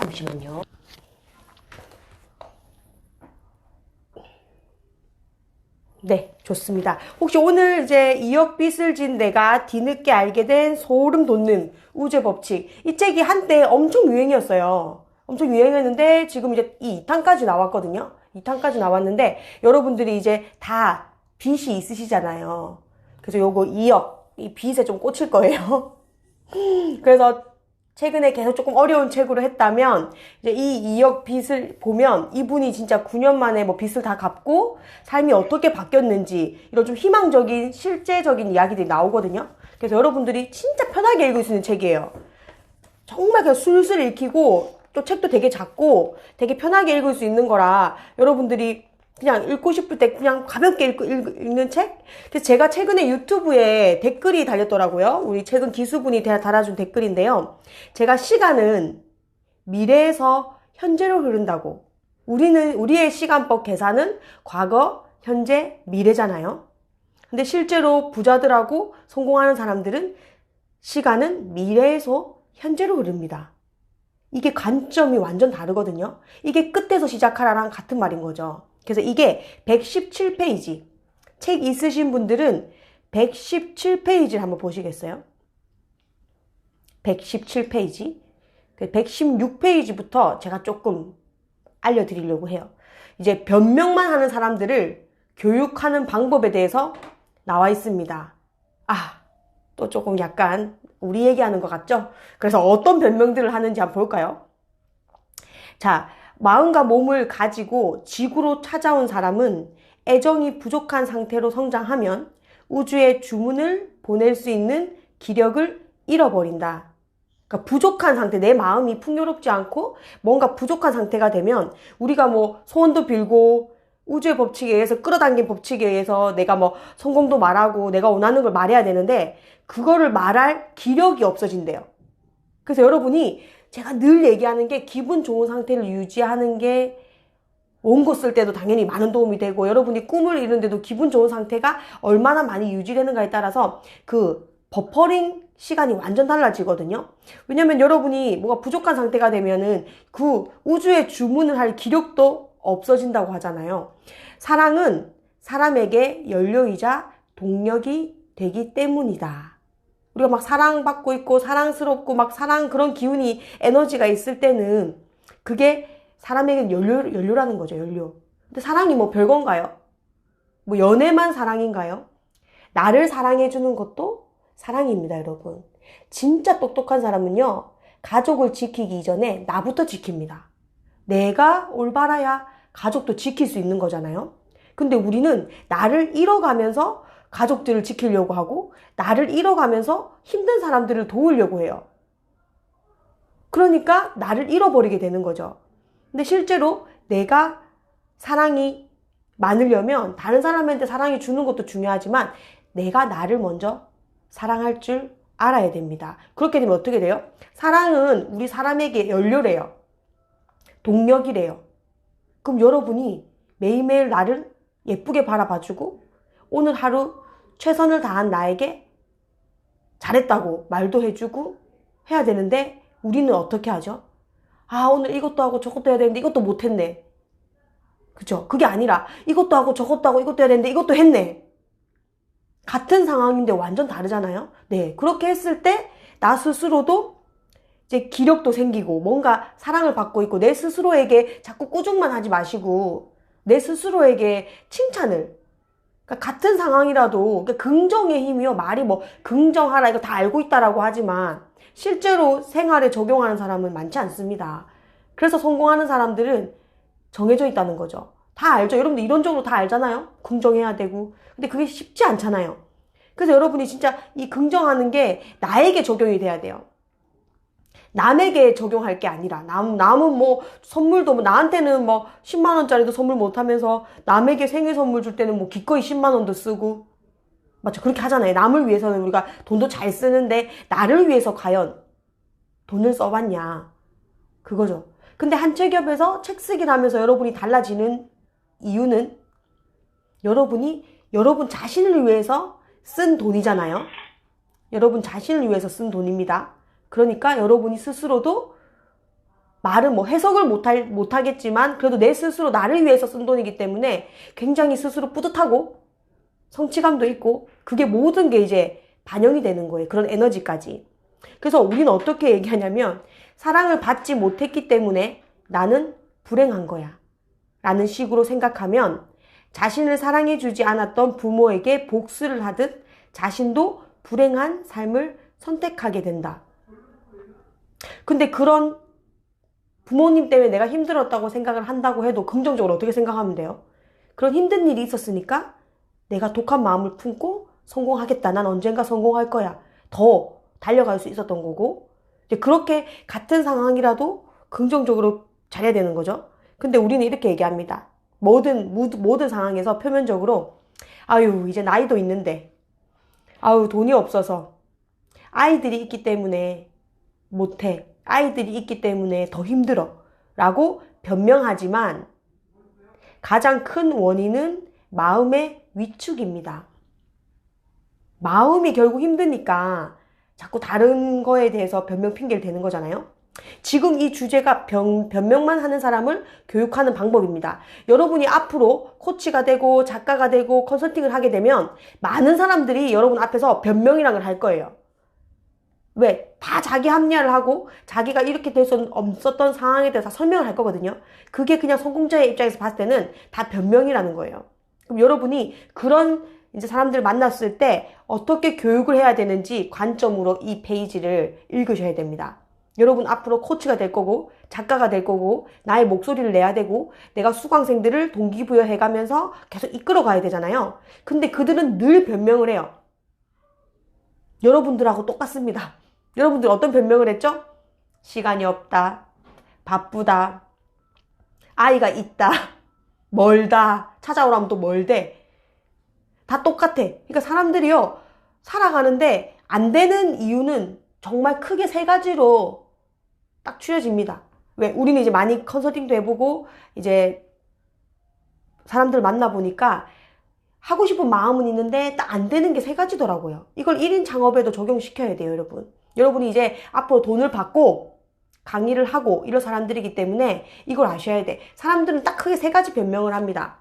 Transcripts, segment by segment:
잠시만요. 네, 좋습니다. 혹시 오늘 이제 2억 빚을 진 내가 뒤늦게 알게 된 소름 돋는 우주의 법칙. 이 책이 한때 엄청 유행이었어요. 엄청 유행했는데 지금 이제 이 2탄까지 나왔거든요. 2탄까지 나왔는데 여러분들이 이제 다 빚이 있으시잖아요. 그래서 요거 2억, 이 빚에 좀 꽂힐 거예요. 그래서 최근에 계속 조금 어려운 책으로 했다면 이제 이 2억 빚을 보면 이분이 진짜 9년 만에 뭐 빚을 다 갚고 삶이 어떻게 바뀌었는지 이런 좀 희망적인 실제적인 이야기들이 나오거든요. 그래서 여러분들이 진짜 편하게 읽을 수 있는 책이에요. 정말 그냥 술술 읽히고 또 책도 되게 작고 되게 편하게 읽을 수 있는 거라 여러분들이 그냥 읽고 싶을 때 그냥 가볍게 읽는 책? 그래서 제가 최근에 유튜브에 댓글이 달렸더라고요. 우리 최근 기수분이 달아준 댓글인데요. 제가 시간은 미래에서 현재로 흐른다고. 우리의 시간법 계산은 과거, 현재, 미래잖아요. 근데 실제로 부자들하고 성공하는 사람들은 시간은 미래에서 현재로 흐릅니다. 이게 관점이 완전 다르거든요. 이게 끝에서 시작하라랑 같은 말인 거죠. 그래서 이게 117페이지. 책 있으신 분들은 117페이지를 한번 보시겠어요? 117페이지. 116페이지부터 제가 조금 알려드리려고 해요. 이제 변명만 하는 사람들을 교육하는 방법에 대해서 나와 있습니다. 또 조금 약간 우리 얘기하는 것 같죠? 그래서 어떤 변명들을 하는지 한번 볼까요? 자, 마음과 몸을 가지고 지구로 찾아온 사람은 애정이 부족한 상태로 성장하면 우주에 주문을 보낼 수 있는 기력을 잃어버린다. 그러니까 부족한 상태, 내 마음이 풍요롭지 않고 뭔가 부족한 상태가 되면 우리가 뭐 소원도 빌고 우주의 법칙에 의해서 끌어당긴 법칙에 의해서 내가 뭐 성공도 말하고 내가 원하는 걸 말해야 되는데 그거를 말할 기력이 없어진대요. 그래서 여러분이 제가 늘 얘기하는 게 기분 좋은 상태를 유지하는 게 원고 쓸 때도 당연히 많은 도움이 되고 여러분이 꿈을 이루는데도 기분 좋은 상태가 얼마나 많이 유지되는가에 따라서 그 버퍼링 시간이 완전 달라지거든요. 왜냐면 여러분이 뭐가 부족한 상태가 되면은 그 우주에 주문을 할 기력도 없어진다고 하잖아요. 사랑은 사람에게 연료이자 동력이 되기 때문이다. 우리가 막 사랑받고 있고 사랑스럽고 막 사랑 그런 기운이 에너지가 있을 때는 그게 사람에게는 연료라는 거죠. 연료. 근데 사랑이 뭐 별건가요? 뭐 연애만 사랑인가요? 나를 사랑해주는 것도 사랑입니다, 여러분. 진짜 똑똑한 사람은요, 가족을 지키기 이전에 나부터 지킵니다. 내가 올바라야 가족도 지킬 수 있는 거잖아요. 근데 우리는 나를 잃어가면서 가족들을 지키려고 하고 나를 잃어가면서 힘든 사람들을 도우려고 해요. 그러니까 나를 잃어버리게 되는 거죠. 근데 실제로 내가 사랑이 많으려면 다른 사람한테 사랑이 주는 것도 중요하지만 내가 나를 먼저 사랑할 줄 알아야 됩니다. 그렇게 되면 어떻게 돼요? 사랑은 우리 사람에게 연료래요. 동력이래요. 그럼 여러분이 매일매일 나를 예쁘게 바라봐주고 오늘 하루 최선을 다한 나에게 잘했다고 말도 해주고 해야 되는데 우리는 어떻게 하죠? 오늘 이것도 하고 저것도 해야 되는데 이것도 못했네. 그죠? 그게 아니라 이것도 하고 저것도 하고 이것도 해야 되는데 이것도 했네. 같은 상황인데 완전 다르잖아요? 네. 그렇게 했을 때 나 스스로도 이제 기력도 생기고 뭔가 사랑을 받고 있고 내 스스로에게 자꾸 꾸중만 하지 마시고 내 스스로에게 칭찬을 그러니까 같은 상황이라도 긍정의 힘이요. 말이 뭐 긍정하라 이거 다 알고 있다라고 하지만 실제로 생활에 적용하는 사람은 많지 않습니다. 그래서 성공하는 사람들은 정해져 있다는 거죠. 다 알죠. 여러분들 이론적으로 다 알잖아요. 긍정해야 되고. 근데 그게 쉽지 않잖아요. 그래서 여러분이 진짜 이 긍정하는 게 나에게 적용이 돼야 돼요. 남에게 적용할 게 아니라 남은 뭐 선물도 뭐 나한테는 뭐 10만 원짜리도 선물 못 하면서 남에게 생일 선물 줄 때는 뭐 기꺼이 10만 원도 쓰고 맞죠? 그렇게 하잖아요. 남을 위해서는 우리가 돈도 잘 쓰는데 나를 위해서 과연 돈을 써봤냐 그거죠. 근데 한 책협에서 책 쓰기를 하면서 여러분이 달라지는 이유는 여러분이 여러분 자신을 위해서 쓴 돈이잖아요. 여러분 자신을 위해서 쓴 돈입니다. 그러니까 여러분이 스스로도 말은 뭐 해석을 못하겠지만 그래도 내 스스로 나를 위해서 쓴 돈이기 때문에 굉장히 스스로 뿌듯하고 성취감도 있고 그게 모든 게 이제 반영이 되는 거예요. 그런 에너지까지. 그래서 우리는 어떻게 얘기하냐면 사랑을 받지 못했기 때문에 나는 불행한 거야 라는 식으로 생각하면 자신을 사랑해주지 않았던 부모에게 복수를 하듯 자신도 불행한 삶을 선택하게 된다. 근데 그런 부모님 때문에 내가 힘들었다고 생각을 한다고 해도 긍정적으로 어떻게 생각하면 돼요? 그런 힘든 일이 있었으니까 내가 독한 마음을 품고 성공하겠다. 난 언젠가 성공할 거야. 더 달려갈 수 있었던 거고 이제 그렇게 같은 상황이라도 긍정적으로 잘해야 되는 거죠. 근데 우리는 이렇게 얘기합니다. 모든 상황에서 표면적으로 아유 이제 나이도 있는데 아유 돈이 없어서 아이들이 있기 때문에 못해. 아이들이 있기 때문에 더 힘들어. 라고 변명하지만 가장 큰 원인은 마음의 위축입니다. 마음이 결국 힘드니까 자꾸 다른 거에 대해서 변명 핑계를 대는 거잖아요. 지금 이 주제가 변명만 하는 사람을 교육하는 방법입니다. 여러분이 앞으로 코치가 되고 작가가 되고 컨설팅을 하게 되면 많은 사람들이 여러분 앞에서 변명이란 걸 할 거예요. 왜? 다 자기 합리화를 하고 자기가 이렇게 될 수 없었던 상황에 대해서 설명을 할 거거든요. 그게 그냥 성공자의 입장에서 봤을 때는 다 변명이라는 거예요. 그럼 여러분이 그런 이제 사람들을 만났을 때 어떻게 교육을 해야 되는지 관점으로 이 페이지를 읽으셔야 됩니다. 여러분 앞으로 코치가 될 거고 작가가 될 거고 나의 목소리를 내야 되고 내가 수강생들을 동기부여해 가면서 계속 이끌어 가야 되잖아요. 근데 그들은 늘 변명을 해요. 여러분들하고 똑같습니다. 여러분들 어떤 변명을 했죠? 시간이 없다, 바쁘다, 아이가 있다, 멀다, 찾아오라면 또 멀대. 다 똑같아. 그러니까 사람들이요, 살아가는데 안 되는 이유는 정말 크게 세 가지로 딱 추려집니다. 왜? 우리는 이제 많이 컨설팅도 해보고 이제 사람들 만나보니까 하고 싶은 마음은 있는데 딱 안 되는 게 세 가지더라고요. 이걸 1인 창업에도 적용시켜야 돼요, 여러분. 여러분이 이제 앞으로 돈을 받고 강의를 하고 이런 사람들이기 때문에 이걸 아셔야 돼. 사람들은 딱 크게 세 가지 변명을 합니다.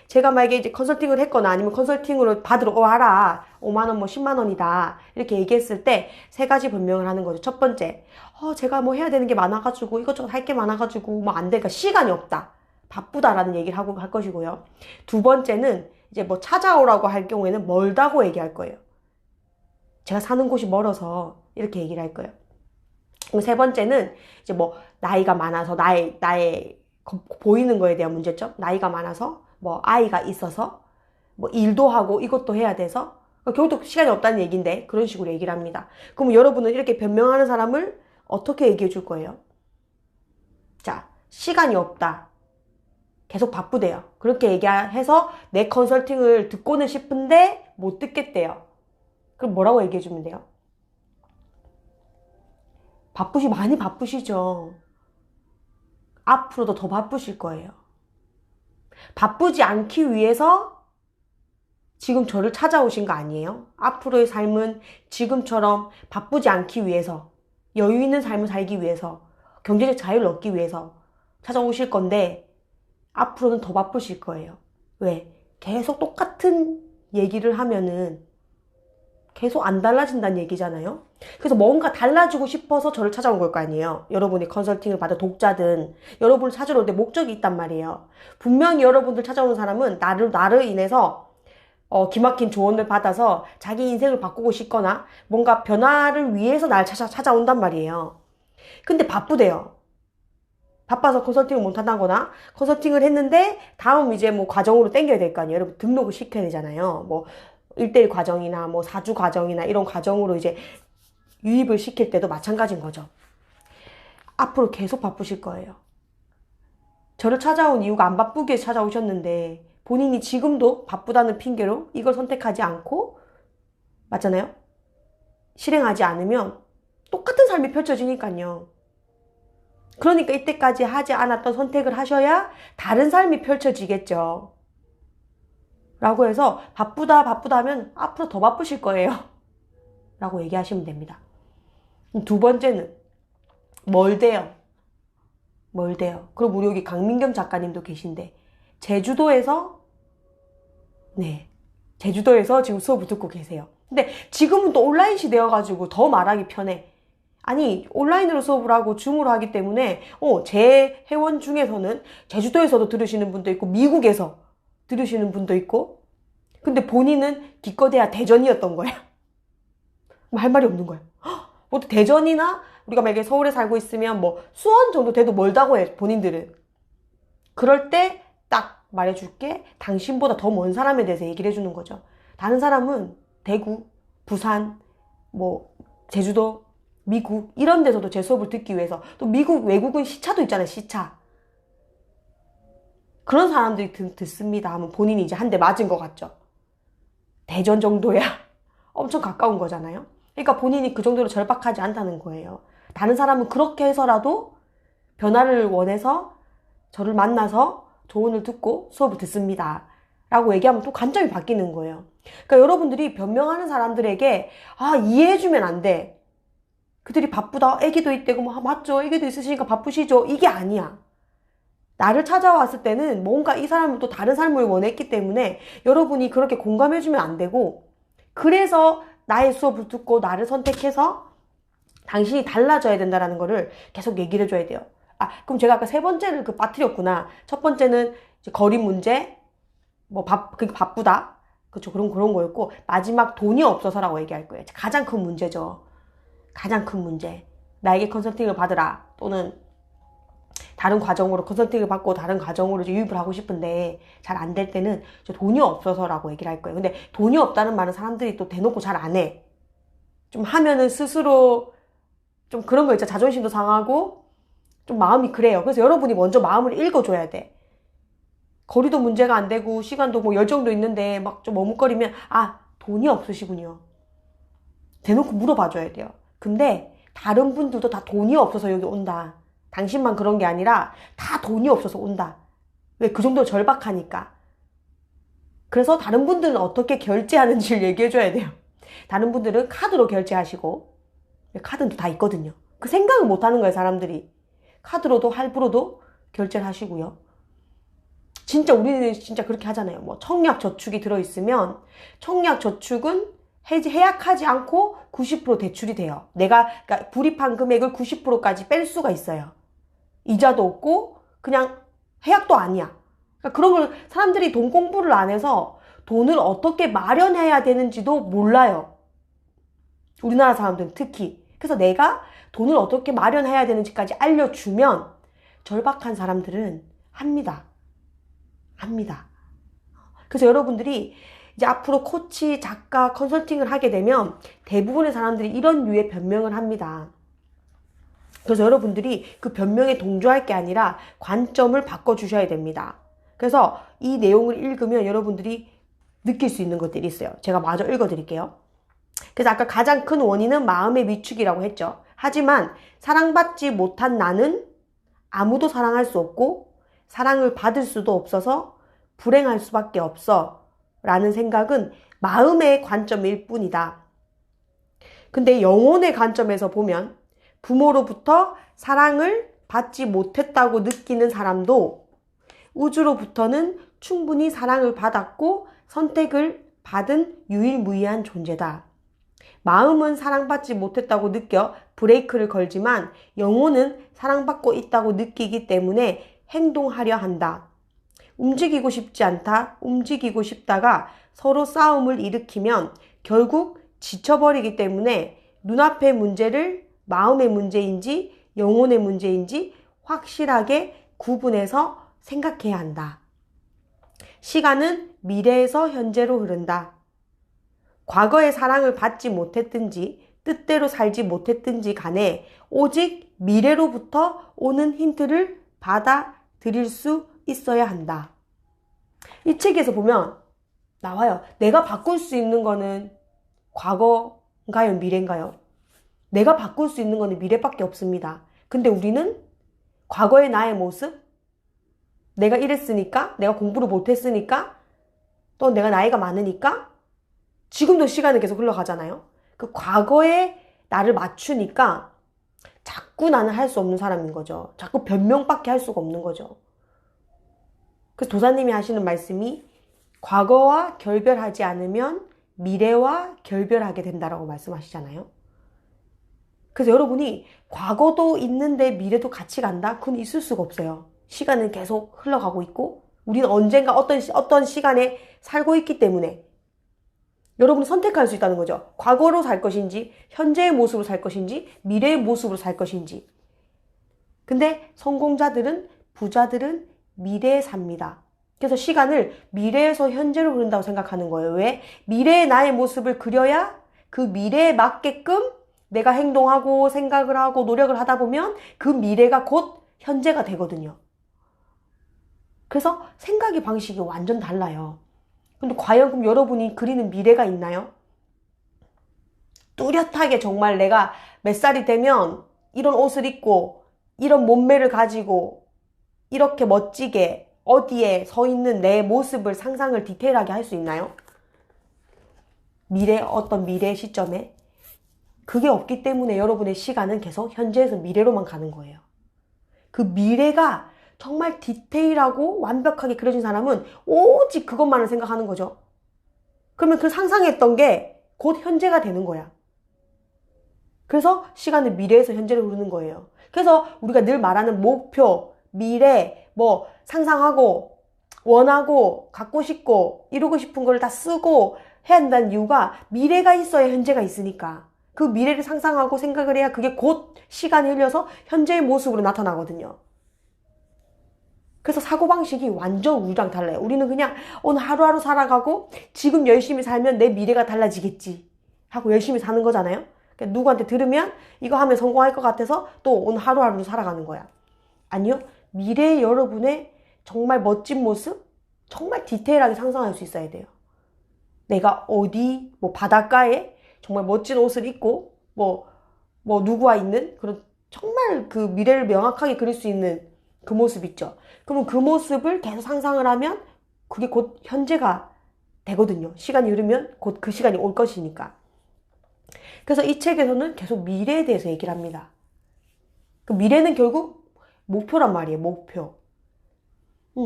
제가 만약에 이제 컨설팅을 했거나 아니면 컨설팅으로 받으러 와라. 5만 원, 뭐 10만 원이다. 이렇게 얘기했을 때 세 가지 변명을 하는 거죠. 첫 번째, 제가 뭐 해야 되는 게 많아가지고 이것저것 할 게 많아가지고 뭐 안 돼. 그러니까 시간이 없다. 바쁘다라는 얘기를 하고 할 것이고요. 두 번째는 이제 뭐 찾아오라고 할 경우에는 멀다고 얘기할 거예요. 제가 사는 곳이 멀어서 이렇게 얘기를 할 거예요. 세 번째는 이제 뭐 나이가 많아서 나의 보이는 거에 대한 문제점. 나이가 많아서 뭐 아이가 있어서 뭐 일도 하고 이것도 해야 돼서 결국 시간이 없다는 얘기인데 그런 식으로 얘기를 합니다. 그럼 여러분은 이렇게 변명하는 사람을 어떻게 얘기해 줄 거예요? 자, 시간이 없다. 계속 바쁘대요. 그렇게 얘기해서 내 컨설팅을 듣고는 싶은데 못 듣겠대요. 그럼 뭐라고 얘기해 주면 돼요? 많이 바쁘시죠? 앞으로도 더 바쁘실 거예요. 바쁘지 않기 위해서 지금 저를 찾아오신 거 아니에요? 앞으로의 삶은 지금처럼 바쁘지 않기 위해서, 여유 있는 삶을 살기 위해서, 경제적 자유를 얻기 위해서 찾아오실 건데 앞으로는 더 바쁘실 거예요. 왜? 계속 똑같은 얘기를 하면은 계속 안 달라진다는 얘기잖아요. 그래서 뭔가 달라지고 싶어서 저를 찾아온 걸 거 아니에요. 여러분이 컨설팅을 받은 독자든 여러분을 찾으러 올 때 목적이 있단 말이에요. 분명히 여러분들 찾아오는 사람은 나를 인해서 기막힌 조언을 받아서 자기 인생을 바꾸고 싶거나 뭔가 변화를 위해서 날 찾아온단 말이에요. 근데 바쁘대요. 바빠서 컨설팅을 못 한다거나 컨설팅을 했는데 다음 이제 뭐 과정으로 땡겨야 될 거 아니에요. 여러분 등록을 시켜야 되잖아요. 뭐 1대1 과정이나 뭐 4주 과정이나 이런 과정으로 이제 유입을 시킬 때도 마찬가지인 거죠. 앞으로 계속 바쁘실 거예요. 저를 찾아온 이유가 안 바쁘게 찾아오셨는데 본인이 지금도 바쁘다는 핑계로 이걸 선택하지 않고, 맞잖아요? 실행하지 않으면 똑같은 삶이 펼쳐지니까요. 그러니까 이때까지 하지 않았던 선택을 하셔야 다른 삶이 펼쳐지겠죠. 라고 해서 바쁘다 하면 앞으로 더 바쁘실 거예요. 라고 얘기하시면 됩니다. 두 번째는 멀대요. 멀대요. 그럼 우리 여기 강민경 작가님도 계신데 제주도에서 제주도에서 지금 수업을 듣고 계세요. 근데 지금은 또 온라인 시대여가지고 더 말하기 편해. 아니 온라인으로 수업을 하고 줌으로 하기 때문에 제 회원 중에서는 제주도에서도 들으시는 분도 있고 미국에서 들으시는 분도 있고, 근데 본인은 기껏해야 대전이었던 거야. 할 말이 없는 거야. 뭐 대전이나 우리가 만약에 서울에 살고 있으면 뭐 수원 정도 돼도 멀다고 해 본인들은. 그럴 때 딱 말해줄게. 당신보다 더 먼 사람에 대해서 얘기를 해주는 거죠. 다른 사람은 대구, 부산, 뭐 제주도, 미국 이런 데서도 제 수업을 듣기 위해서, 또 미국 외국은 시차도 있잖아요. 시차. 그런 사람들이 듣습니다 하면 본인이 이제 한 대 맞은 것 같죠. 대전 정도야 엄청 가까운 거잖아요. 그러니까 본인이 그 정도로 절박하지 않다는 거예요. 다른 사람은 그렇게 해서라도 변화를 원해서 저를 만나서 조언을 듣고 수업을 듣습니다 라고 얘기하면 또 관점이 바뀌는 거예요. 그러니까 여러분들이 변명하는 사람들에게 이해해주면 안 돼. 그들이 바쁘다, 애기도 있대고 뭐 맞죠, 애기도 있으시니까 바쁘시죠, 이게 아니야. 나를 찾아왔을 때는 뭔가 이 사람은 또 다른 삶을 원했기 때문에 여러분이 그렇게 공감해주면 안 되고, 그래서 나의 수업을 듣고 나를 선택해서 당신이 달라져야 된다는 거를 계속 얘기를 해줘야 돼요. 그럼 제가 아까 세 번째를 빠뜨렸구나. 첫 번째는 이제 거리 문제, 그게 바쁘다. 그쵸, 그런 거였고, 마지막 돈이 없어서라고 얘기할 거예요. 가장 큰 문제죠. 가장 큰 문제. 나에게 컨설팅을 받으라. 또는 다른 과정으로 컨설팅을 받고 다른 과정으로 이제 유입을 하고 싶은데 잘 안 될 때는 돈이 없어서라고 얘기를 할 거예요. 근데 돈이 없다는 말은 사람들이 또 대놓고 잘 안 해. 좀 하면은 스스로 좀 그런 거 있죠. 자존심도 상하고 좀 마음이 그래요. 그래서 여러분이 먼저 마음을 읽어줘야 돼. 거리도 문제가 안 되고 시간도 뭐 열정도 있는데 막 좀 머뭇거리면 돈이 없으시군요. 대놓고 물어봐줘야 돼요. 근데 다른 분들도 다 돈이 없어서 여기 온다. 당신만 그런 게 아니라 다 돈이 없어서 온다. 왜? 그 정도로 절박하니까. 그래서 다른 분들은 어떻게 결제하는지를 얘기해줘야 돼요. 다른 분들은 카드로 결제하시고, 카드는 다 있거든요. 그 생각을 못하는 거예요, 사람들이. 카드로도 할부로도 결제를 하시고요. 진짜 우리는 진짜 그렇게 하잖아요. 뭐 청약저축이 들어있으면 청약저축은 해약하지 않고 90% 대출이 돼요. 그러니까 불입한 금액을 90%까지 뺄 수가 있어요. 이자도 없고 그냥 해약도 아니야. 그러니까 그런 걸 사람들이 돈 공부를 안 해서 돈을 어떻게 마련해야 되는지도 몰라요. 우리나라 사람들은 특히. 그래서 내가 돈을 어떻게 마련해야 되는지까지 알려주면 절박한 사람들은 합니다. 그래서 여러분들이 이제 앞으로 코치, 작가, 컨설팅을 하게 되면 대부분의 사람들이 이런 류의 변명을 합니다. 그래서 여러분들이 그 변명에 동조할 게 아니라 관점을 바꿔주셔야 됩니다. 그래서 이 내용을 읽으면 여러분들이 느낄 수 있는 것들이 있어요. 제가 마저 읽어드릴게요. 그래서 아까 가장 큰 원인은 마음의 위축이라고 했죠. 하지만 사랑받지 못한 나는 아무도 사랑할 수 없고 사랑을 받을 수도 없어서 불행할 수밖에 없어 라는 생각은 마음의 관점일 뿐이다. 근데 영혼의 관점에서 보면 부모로부터 사랑을 받지 못했다고 느끼는 사람도 우주로부터는 충분히 사랑을 받았고 선택을 받은 유일무이한 존재다. 마음은 사랑받지 못했다고 느껴 브레이크를 걸지만 영혼은 사랑받고 있다고 느끼기 때문에 행동하려 한다. 움직이고 싶지 않다, 움직이고 싶다가 서로 싸움을 일으키면 결국 지쳐버리기 때문에 눈앞의 문제를 마음의 문제인지 영혼의 문제인지 확실하게 구분해서 생각해야 한다. 시간은 미래에서 현재로 흐른다. 과거의 사랑을 받지 못했든지 뜻대로 살지 못했든지 간에 오직 미래로부터 오는 힌트를 받아들일 수 있어야 한다. 이 책에서 보면 나와요. 내가 바꿀 수 있는 거는 과거인가요? 미래인가요? 내가 바꿀 수 있는 거는 미래밖에 없습니다. 근데 우리는 과거의 나의 모습, 내가 이랬으니까, 내가 공부를 못했으니까, 또 내가 나이가 많으니까, 지금도 시간은 계속 흘러가잖아요. 그 과거에 나를 맞추니까 자꾸 나는 할 수 없는 사람인 거죠. 자꾸 변명밖에 할 수가 없는 거죠. 그래서 도사님이 하시는 말씀이 과거와 결별하지 않으면 미래와 결별하게 된다라고 말씀하시잖아요. 그래서 여러분이 과거도 있는데 미래도 같이 간다? 그건 있을 수가 없어요. 시간은 계속 흘러가고 있고 우리는 언젠가 어떤 시간에 살고 있기 때문에 여러분은 선택할 수 있다는 거죠. 과거로 살 것인지, 현재의 모습으로 살 것인지, 미래의 모습으로 살 것인지. 근데 성공자들은, 부자들은 미래에 삽니다. 그래서 시간을 미래에서 현재로 흐른다고 생각하는 거예요. 왜? 미래의 나의 모습을 그려야 그 미래에 맞게끔 내가 행동하고 생각을 하고 노력을 하다 보면 그 미래가 곧 현재가 되거든요. 그래서 생각의 방식이 완전 달라요. 근데 과연 그럼 여러분이 그리는 미래가 있나요? 뚜렷하게 정말 내가 몇 살이 되면 이런 옷을 입고 이런 몸매를 가지고 이렇게 멋지게 어디에 서 있는 내 모습을 상상을 디테일하게 할 수 있나요? 어떤 미래 시점에? 그게 없기 때문에 여러분의 시간은 계속 현재에서 미래로만 가는 거예요. 그 미래가 정말 디테일하고 완벽하게 그려진 사람은 오직 그것만을 생각하는 거죠. 그러면 그 상상했던 게 곧 현재가 되는 거야. 그래서 시간은 미래에서 현재로 흐르는 거예요. 그래서 우리가 늘 말하는 목표, 미래, 상상하고 원하고 갖고 싶고 이루고 싶은 걸 다 쓰고 해야 한다는 이유가 미래가 있어야 현재가 있으니까. 그 미래를 상상하고 생각을 해야 그게 곧 시간이 흘려서 현재의 모습으로 나타나거든요. 그래서 사고방식이 완전 우리랑 달라요. 우리는 그냥 오늘 하루하루 살아가고 지금 열심히 살면 내 미래가 달라지겠지 하고 열심히 사는 거잖아요. 그러니까 누구한테 들으면 이거 하면 성공할 것 같아서 또 오늘 하루하루 살아가는 거야. 아니요. 미래의 여러분의 정말 멋진 모습, 정말 디테일하게 상상할 수 있어야 돼요. 내가 어디 바닷가에 정말 멋진 옷을 입고 누구와 있는 그런 정말 그 미래를 명확하게 그릴 수 있는 그 모습 있죠. 그러면 그 모습을 계속 상상을 하면 그게 곧 현재가 되거든요. 시간이 흐르면 곧 그 시간이 올 것이니까. 그래서 이 책에서는 계속 미래에 대해서 얘기를 합니다. 그 미래는 결국 목표란 말이에요. 목표.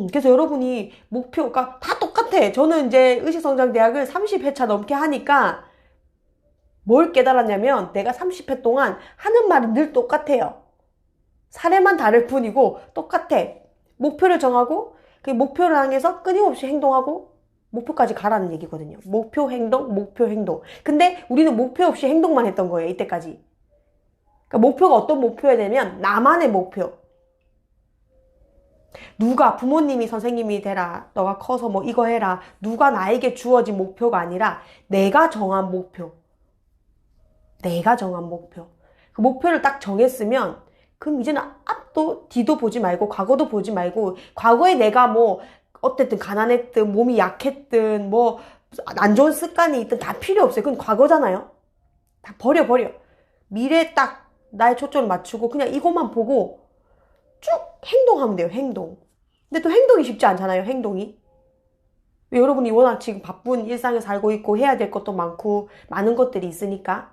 그래서 여러분이 목표가 다 똑같아. 저는 이제 의식성장대학을 30회차 넘게 하니까 뭘 깨달았냐면 내가 30회 동안 하는 말이 늘 똑같아요. 사례만 다를 뿐이고 똑같아. 목표를 정하고 그 목표를 향해서 끊임없이 행동하고 목표까지 가라는 얘기거든요. 목표, 행동, 목표, 행동. 근데 우리는 목표 없이 행동만 했던 거예요. 이때까지. 그러니까 목표가 어떤 목표여야 되면 나만의 목표. 누가 부모님이 선생님이 되라. 너가 커서 이거 해라. 누가 나에게 주어진 목표가 아니라 내가 정한 목표. 내가 정한 목표. 그 목표를 딱 정했으면 그럼 이제는 앞도 뒤도 보지 말고 과거도 보지 말고 과거에 내가 어쨌든 가난했든 몸이 약했든 안 좋은 습관이 있든 다 필요 없어요. 그건 과거잖아요. 다 버려. 미래에 딱 나의 초점을 맞추고 그냥 이것만 보고 쭉 행동하면 돼요. 행동. 근데 또 행동이 쉽지 않잖아요. 행동이. 여러분이 워낙 지금 바쁜 일상을 살고 있고 해야 될 것도 많고 많은 것들이 있으니까.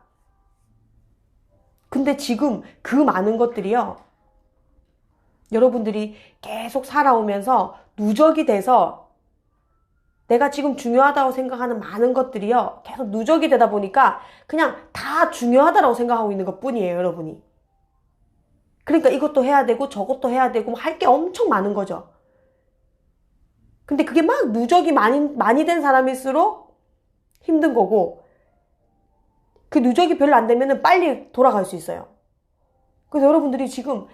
근데 지금 그 많은 것들이요. 여러분들이 계속 살아오면서 누적이 돼서 내가 지금 중요하다고 생각하는 많은 것들이요. 계속 누적이 되다 보니까 그냥 다 중요하다고 생각하고 있는 것 뿐이에요. 여러분이. 그러니까 이것도 해야 되고 저것도 해야 되고 할 게 엄청 많은 거죠. 근데 그게 막 누적이 많이 된 사람일수록 힘든 거고 그 누적이 별로 안 되면 빨리 돌아갈 수 있어요. 그래서 여러분들이 지금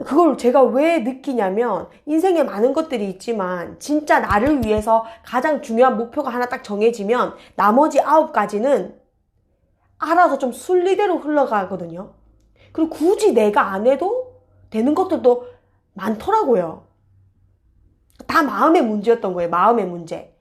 그걸 제가 왜 느끼냐면 인생에 많은 것들이 있지만 진짜 나를 위해서 가장 중요한 목표가 하나 딱 정해지면 나머지 9가지는 알아서 좀 순리대로 흘러가거든요. 그리고 굳이 내가 안 해도 되는 것들도 많더라고요. 다 마음의 문제였던 거예요. 마음의 문제.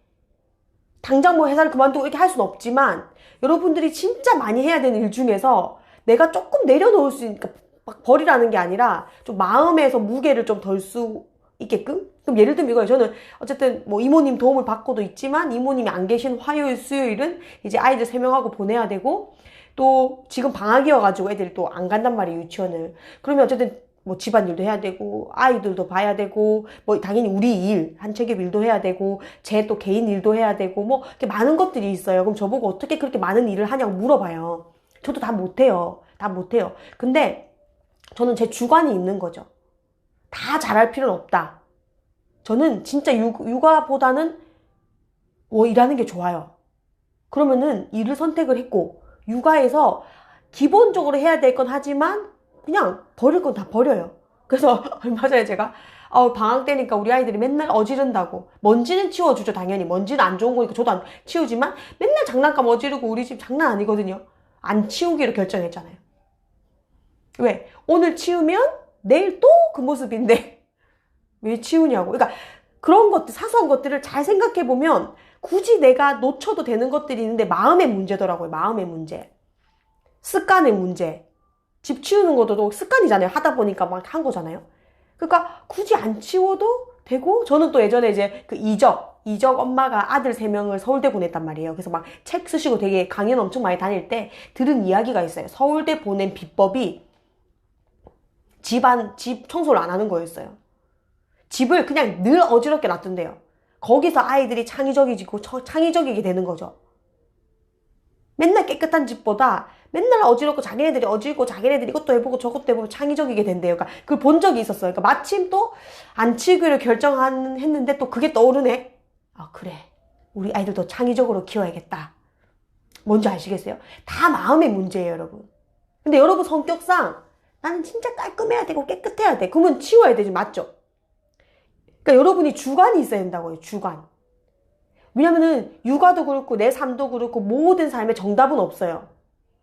당장 회사를 그만두고 이렇게 할 수는 없지만 여러분들이 진짜 많이 해야 되는 일 중에서 내가 조금 내려놓을 수 있으니까 막 버리라는 게 아니라 좀 마음에서 무게를 좀 덜 수 있게끔? 그럼 예를 들면 이거예요. 저는 어쨌든 이모님 도움을 받고도 있지만 이모님이 안 계신 화요일, 수요일은 이제 아이들 3명하고 보내야 되고 또 지금 방학이어가지고 애들이 또 안 간단 말이에요, 유치원을. 그러면 어쨌든 뭐 집안일도 해야 되고 아이들도 봐야 되고 뭐 당연히 우리 일, 한채집 일도 해야 되고 제 또 개인 일도 해야 되고 뭐 이렇게 많은 것들이 있어요. 그럼 저보고 어떻게 그렇게 많은 일을 하냐고 물어봐요. 저도 다 못해요. 다 못해요. 근데 저는 제 주관이 있는 거죠. 다 잘할 필요는 없다. 저는 진짜 육아보다는 일하는 게 좋아요. 그러면은 일을 선택을 했고 육아에서 기본적으로 해야 될 건 하지만 그냥 버릴 건 다 버려요. 그래서 얼마 전에 제가 방학 때니까 우리 아이들이 맨날 어지른다고. 먼지는 치워주죠, 당연히. 먼지는 안 좋은 거니까 저도 안 치우지만 맨날 장난감 어지르고 우리 집 장난 아니거든요. 안 치우기로 결정했잖아요. 왜? 오늘 치우면 내일 또 그 모습인데 왜 치우냐고. 그러니까 그런 것들, 사소한 것들을 잘 생각해보면 굳이 내가 놓쳐도 되는 것들이 있는데 마음의 문제더라고요. 마음의 문제. 습관의 문제. 집 치우는 것도 습관이잖아요. 하다 보니까 막 한 거잖아요. 그러니까 굳이 안 치워도 되고, 저는 또 예전에 이제 그 이적 엄마가 아들 3명을 서울대 보냈단 말이에요. 그래서 막 책 쓰시고 되게 강연 엄청 많이 다닐 때 들은 이야기가 있어요. 서울대 보낸 비법이 집 청소를 안 하는 거였어요. 집을 그냥 늘 어지럽게 놔둔대요. 거기서 아이들이 창의적이게 되는 거죠. 맨날 깨끗한 집보다 맨날 어지럽고 자기네들이 어지럽고 자기네들이 이것도 해보고 저것도 해보고 창의적이게 된대요. 그러니까 그걸 본 적이 있었어요. 그러니까 마침 또 안 치기로 결정했는데 또 그게 떠오르네. 아, 그래. 우리 아이들도 창의적으로 키워야겠다. 뭔지 아시겠어요? 다 마음의 문제예요, 여러분. 근데 여러분 성격상 나는 진짜 깔끔해야 되고 깨끗해야 돼. 그러면 치워야 되지, 맞죠? 그러니까 여러분이 주관이 있어야 된다고요, 주관. 왜냐면은 육아도 그렇고 내 삶도 그렇고 모든 삶에 정답은 없어요.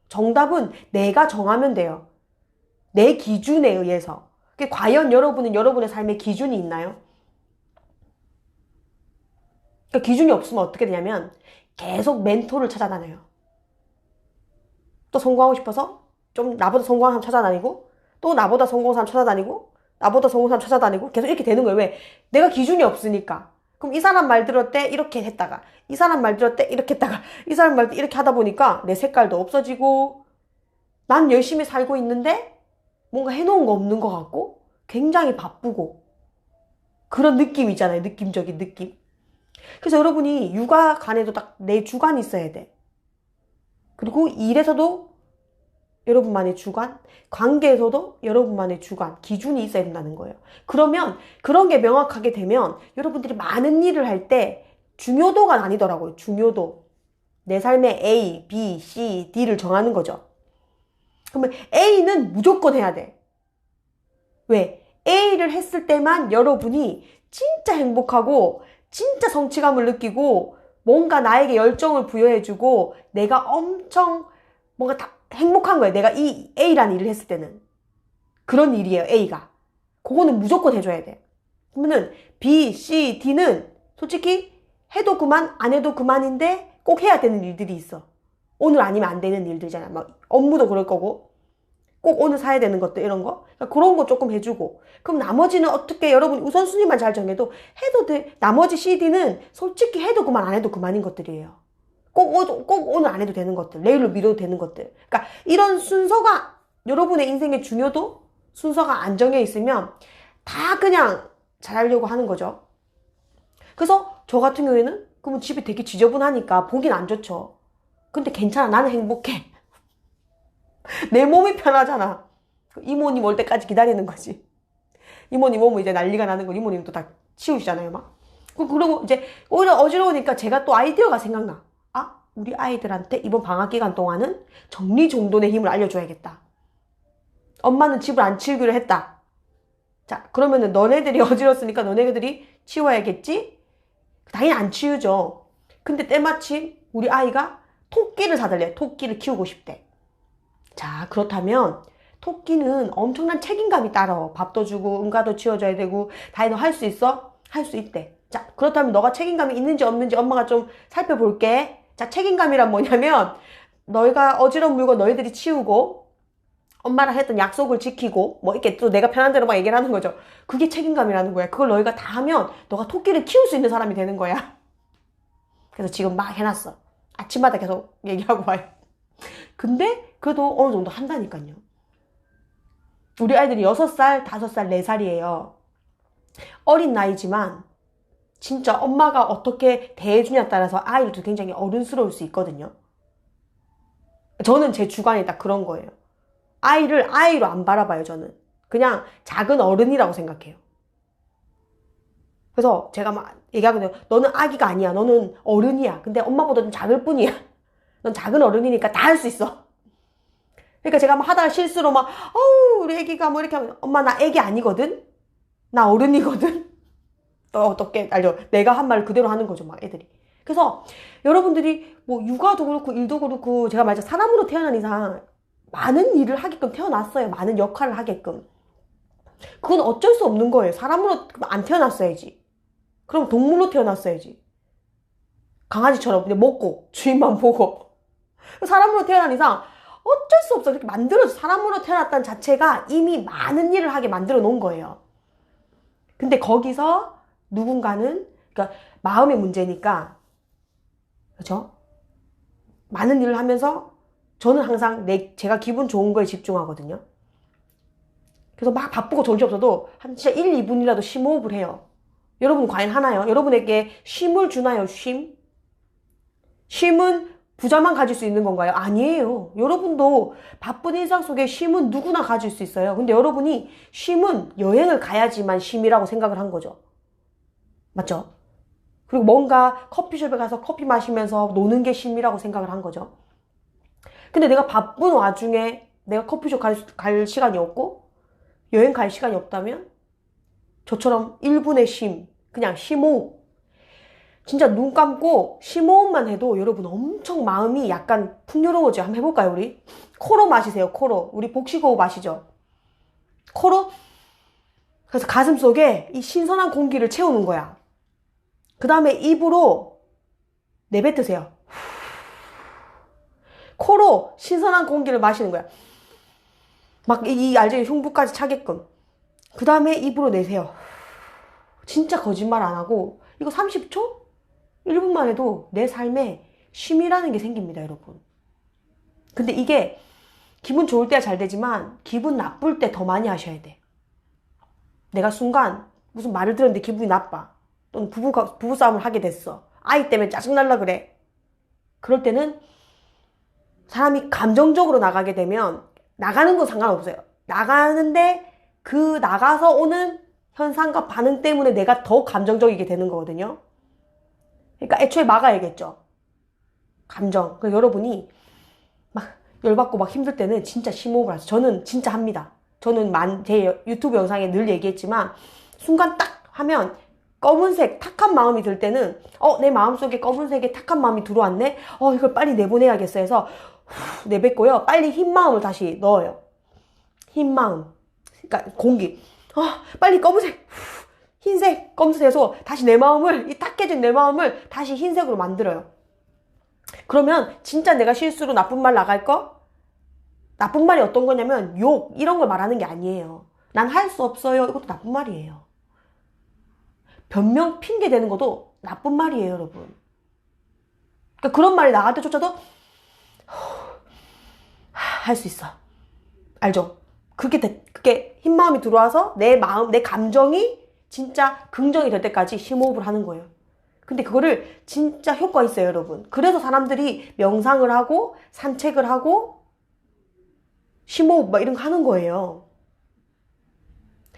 정답은 내가 정하면 돼요. 내 기준에 의해서. 과연 여러분은 여러분의 삶에 기준이 있나요? 그러니까 기준이 없으면 어떻게 되냐면 계속 멘토를 찾아다녀요. 또 성공하고 싶어서 좀 나보다 성공한 사람 찾아다니고, 또 나보다 성공한 사람 찾아다니고, 나보다 성공한 사람 찾아다니고, 계속 이렇게 되는 거예요. 왜? 내가 기준이 없으니까. 그럼 이 사람 말 들었대 이렇게 했다가, 이 사람 말 들었대 이렇게 했다가, 이 사람 말 이렇게 하다 보니까 내 색깔도 없어지고, 난 열심히 살고 있는데 뭔가 해놓은 거 없는 것 같고 굉장히 바쁘고 그런 느낌 있잖아요. 느낌적인 느낌. 그래서 여러분이 육아관에도 딱 내 주관이 있어야 돼. 그리고 일에서도 여러분만의 주관, 관계에서도 여러분만의 주관, 기준이 있어야 된다는 거예요. 그러면 그런 게 명확하게 되면 여러분들이 많은 일을 할 때 중요도가 나뉘더라고요. 중요도. 내 삶의 A, B, C, D를 정하는 거죠. 그러면 A는 무조건 해야 돼. 왜? A를 했을 때만 여러분이 진짜 행복하고 진짜 성취감을 느끼고 뭔가 나에게 열정을 부여해주고 내가 엄청 뭔가 다 행복한 거예요. 내가 이 A라는 일을 했을 때는. 그런 일이에요, A가. 그거는 무조건 해줘야 돼. 그러면은 B, C, D는 솔직히 해도 그만, 안 해도 그만인데 꼭 해야 되는 일들이 있어. 오늘 아니면 안 되는 일들이잖아. 막 업무도 그럴 거고 꼭 오늘 사야 되는 것들 이런 거. 그러니까 그런 거 조금 해주고. 그럼 나머지는 어떻게 여러분 우선순위만 잘 정해도 해도 돼. 나머지 CD는 솔직히 해도 그만 안 해도 그만인 것들이에요. 꼭 오늘 안 해도 되는 것들. 내일로 미뤄도 되는 것들. 그러니까 이런 순서가 여러분의 인생의 중요도 순서가 안 정해 있으면 다 그냥 잘하려고 하는 거죠. 그래서 저 같은 경우에는 그러면 집이 되게 지저분하니까 보긴 안 좋죠. 근데 괜찮아. 나는 행복해. 내 몸이 편하잖아. 이모님 올 때까지 기다리는 거지. 이모님 오면 이제 난리가 나는 거. 이모님 또 다 치우시잖아요, 막. 그리고 이제 오히려 어지러우니까 제가 또 아이디어가 생각나. 아, 우리 아이들한테 이번 방학 기간 동안은 정리정돈의 힘을 알려줘야겠다. 엄마는 집을 안 치우기로 했다. 자, 그러면은 너네들이 어지럽으니까 너네들이 치워야겠지? 당연히 안 치우죠. 근데 때마침 우리 아이가 토끼를 사달래. 토끼를 키우고 싶대. 자, 그렇다면 토끼는 엄청난 책임감이 따라. 밥도 주고 응가도 치워줘야 되고 다 해도 할 수 있어? 할 수 있대. 자, 그렇다면 너가 책임감이 있는지 없는지 엄마가 좀 살펴볼게. 자, 책임감이란 뭐냐면 너희가 어지러운 물건 너희들이 치우고 엄마랑 했던 약속을 지키고 뭐 이렇게 또 내가 편한 대로 막 얘기를 하는 거죠. 그게 책임감이라는 거야. 그걸 너희가 다 하면 너가 토끼를 키울 수 있는 사람이 되는 거야. 그래서 지금 막 해놨어. 아침마다 계속 얘기하고 와요. 근데 그래도 어느 정도 한다니까요. 우리 아이들이 6살, 5살, 4살이에요. 어린 나이지만 진짜 엄마가 어떻게 대해주냐에 따라서 아이들도 굉장히 어른스러울 수 있거든요. 저는 제 주관이 딱 그런 거예요. 아이를 아이로 안 바라봐요, 저는. 그냥 작은 어른이라고 생각해요. 그래서 제가 막 얘기하거든요. 너는 아기가 아니야. 너는 어른이야. 근데 엄마보다 좀 작을 뿐이야. 넌 작은 어른이니까 다 할 수 있어. 그러니까 제가 막 하다가 실수로 막, 어우, 우리 애기가 뭐 이렇게 하면, 엄마, 나 애기 아니거든? 나 어른이거든? 또 어떻게, 알죠? 내가 한 말 그대로 하는 거죠, 막 애들이. 그래서 여러분들이 뭐 육아도 그렇고 일도 그렇고 제가 말했죠. 사람으로 태어난 이상 많은 일을 하게끔 태어났어요. 많은 역할을 하게끔. 그건 어쩔 수 없는 거예요. 사람으로 안 태어났어야지. 그럼 동물로 태어났어야지. 강아지처럼 그냥 먹고 주인만 보고. 사람으로 태어난 이상 어쩔 수 없어. 이렇게 만들어서 사람으로 태어났다는 자체가 이미 많은 일을 하게 만들어 놓은 거예요. 근데 거기서 누군가는, 그러니까 마음의 문제니까, 그렇죠? 많은 일을 하면서 저는 항상 제가 기분 좋은 거에 집중하거든요. 그래서 막 바쁘고 정신없어도 한 진짜 1, 2분이라도 심호흡을 해요. 여러분 과연 하나요? 여러분에게 쉼을 주나요? 쉼? 쉼은 부자만 가질 수 있는 건가요? 아니에요. 여러분도 바쁜 일상 속에 쉼은 누구나 가질 수 있어요. 근데 여러분이 쉼은 여행을 가야지만 쉼이라고 생각을 한 거죠. 맞죠? 그리고 뭔가 커피숍에 가서 커피 마시면서 노는 게 쉼이라고 생각을 한 거죠. 근데 내가 바쁜 와중에 내가 커피숍 갈 시간이 없고 여행 갈 시간이 없다면 저처럼 1분의 쉼, 그냥 심호흡. 진짜 눈 감고 심호흡만 해도 여러분 엄청 마음이 약간 풍요로워져요. 한번 해볼까요, 우리? 코로 마시세요, 코로. 우리 복식호흡 아시죠? 코로. 그래서 가슴 속에 이 신선한 공기를 채우는 거야. 그 다음에 입으로 내뱉으세요. 코로 신선한 공기를 마시는 거야. 막 알죠? 흉부까지 차게끔. 그 다음에 입으로 내세요. 진짜 거짓말 안 하고 이거 30초? 1분만 해도 내 삶에 쉼이라는 게 생깁니다, 여러분. 근데 이게 기분 좋을 때야 잘 되지만 기분 나쁠 때 더 많이 하셔야 돼. 내가 순간 무슨 말을 들었는데 기분이 나빠. 또는 부부싸움을 하게 됐어. 아이 때문에 짜증날라 그래. 그럴 때는 사람이 감정적으로 나가게 되면 나가는 건 상관없어요. 나가는데 그 나가서 오는 현상과 반응 때문에 내가 더 감정적이게 되는 거거든요. 그러니까 애초에 막아야겠죠. 감정. 그러니까 여러분이 막 열받고 막 힘들 때는 진짜 심호흡을 하세요. 저는 진짜 합니다. 저는 제 유튜브 영상에 늘 얘기했지만 순간 딱 하면 검은색 탁한 마음이 들 때는 내 마음속에 검은색의 탁한 마음이 들어왔네? 이걸 빨리 내보내야겠어 해서 내뱉고요. 빨리 흰 마음을 다시 넣어요. 흰 마음. 그러니까 공기. 빨리 검은색. 흰색, 검은색 해서 다시 내 마음을, 이 탁해진 내 마음을 다시 흰색으로 만들어요. 그러면 진짜 내가 실수로 나쁜 말 나갈 거? 나쁜 말이 어떤 거냐면 욕, 이런 걸 말하는 게 아니에요. 난 할 수 없어요. 이것도 나쁜 말이에요. 변명, 핑계 대는 것도 나쁜 말이에요, 여러분. 그러니까 그런 말이 나갈 때조차도 할 수 있어. 알죠? 그게 흰 마음이 들어와서 내 마음, 내 감정이 진짜 긍정이 될 때까지 심호흡을 하는 거예요. 근데 그거를 진짜 효과 있어요, 여러분. 그래서 사람들이 명상을 하고 산책을 하고 심호흡 막 이런 거 하는 거예요.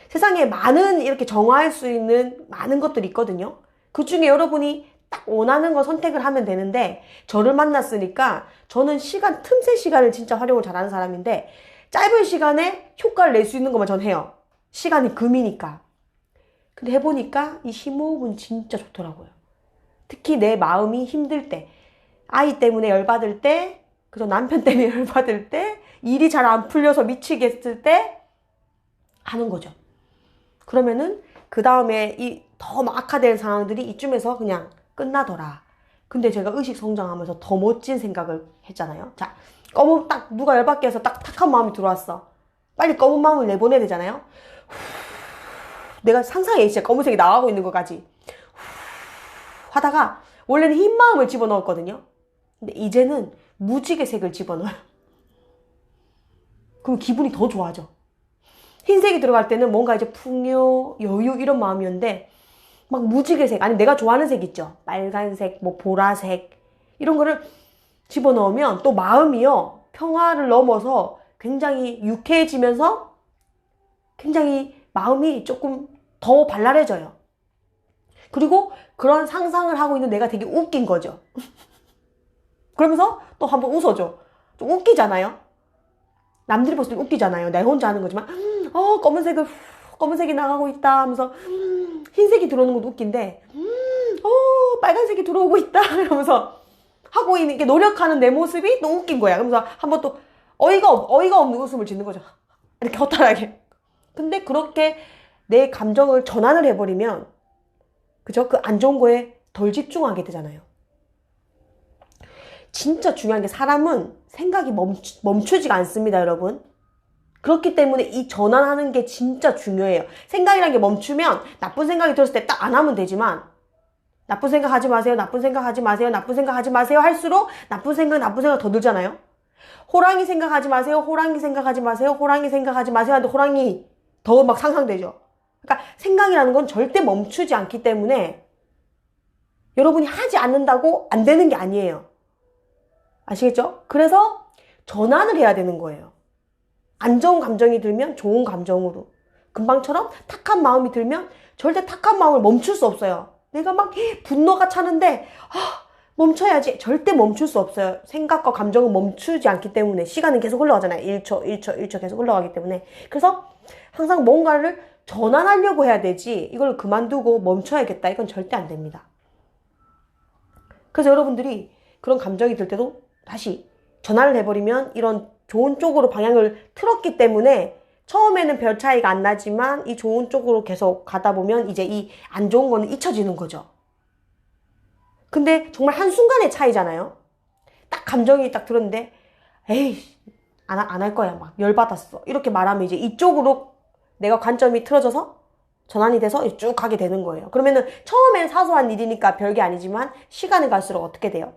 세상에 많은 이렇게 정화할 수 있는 많은 것들이 있거든요. 그 중에 여러분이 딱 원하는 걸 선택을 하면 되는데 저를 만났으니까 저는 틈새 시간을 진짜 활용을 잘하는 사람인데 짧은 시간에 효과를 낼 수 있는 것만 전 해요. 시간이 금이니까. 근데 해보니까 이 심호흡은 진짜 좋더라고요. 특히 내 마음이 힘들 때, 아이 때문에 열받을 때, 그죠? 남편 때문에 열받을 때, 일이 잘 안 풀려서 미치겠을 때 하는 거죠. 그러면은 그 다음에 이 더 악화된 상황들이 이쯤에서 그냥 끝나더라. 근데 제가 의식 성장하면서 더 멋진 생각을 했잖아요. 자, 누가 열받게 해서 딱 탁한 마음이 들어왔어. 빨리 검은 마음을 내보내야 되잖아요. 내가 상상해, 진짜 검은색이 나가고 있는 것까지. 하다가, 원래는 흰 마음을 집어넣었거든요. 근데 이제는 무지개색을 집어넣어요. 그럼 기분이 더 좋아져. 흰색이 들어갈 때는 뭔가 이제 풍요, 여유 이런 마음이었는데 막 무지개색, 아니 내가 좋아하는 색 있죠. 빨간색, 뭐 보라색 이런 거를 집어넣으면 또 마음이요. 평화를 넘어서 굉장히 유쾌해지면서 굉장히 마음이 조금 더 발랄해져요. 그리고 그런 상상을 하고 있는 내가 되게 웃긴 거죠. 그러면서 또 한번 웃어줘. 좀 웃기잖아요. 남들이 봤을 때 웃기잖아요. 내가 혼자 하는 거지만 검은색이 나가고 있다 하면서 흰색이 들어오는 것도 웃긴데 빨간색이 들어오고 있다 이러면서 하고 있는 게 노력하는 내 모습이 또 웃긴 거야. 그러면서 한번 또 어이가 없는 웃음을 짓는 거죠. 이렇게 허탈하게. 근데 그렇게 내 감정을 전환을 해버리면 그죠? 그 안 좋은 거에 덜 집중하게 되잖아요. 진짜 중요한 게 사람은 생각이 멈추지가 않습니다, 여러분. 그렇기 때문에 이 전환하는 게 진짜 중요해요. 생각이란 게 멈추면 나쁜 생각이 들었을 때 딱 안 하면 되지만 나쁜 생각 하지 마세요, 나쁜 생각 하지 마세요, 나쁜 생각 하지 마세요 할수록 나쁜 생각 더 들잖아요. 호랑이 생각하지 마세요, 호랑이 생각하지 마세요, 호랑이 생각하지 마세요 하는데 호랑이 더 막 상상되죠. 그러니까 생각이라는 건 절대 멈추지 않기 때문에 여러분이 하지 않는다고 안 되는 게 아니에요. 아시겠죠? 그래서 전환을 해야 되는 거예요. 안 좋은 감정이 들면 좋은 감정으로. 금방처럼 탁한 마음이 들면 절대 탁한 마음을 멈출 수 없어요. 내가 막 분노가 차는데 멈춰야지. 절대 멈출 수 없어요. 생각과 감정은 멈추지 않기 때문에 시간은 계속 흘러가잖아요. 1초 계속 흘러가기 때문에. 그래서 항상 뭔가를 전환하려고 해야 되지 이걸 그만두고 멈춰야겠다. 이건 절대 안 됩니다. 그래서 여러분들이 그런 감정이 들 때도 다시 전환을 해버리면 이런 좋은 쪽으로 방향을 틀었기 때문에 처음에는 별 차이가 안 나지만 이 좋은 쪽으로 계속 가다 보면 이제 이 안 좋은 거는 잊혀지는 거죠. 근데 정말 한순간의 차이잖아요. 딱 감정이 딱 들었는데 에이 안 할 거야 막 열받았어 이렇게 말하면 이제 이쪽으로 내가 관점이 틀어져서 전환이 돼서 쭉 가게 되는 거예요. 그러면은 처음엔 사소한 일이니까 별게 아니지만 시간이 갈수록 어떻게 돼요?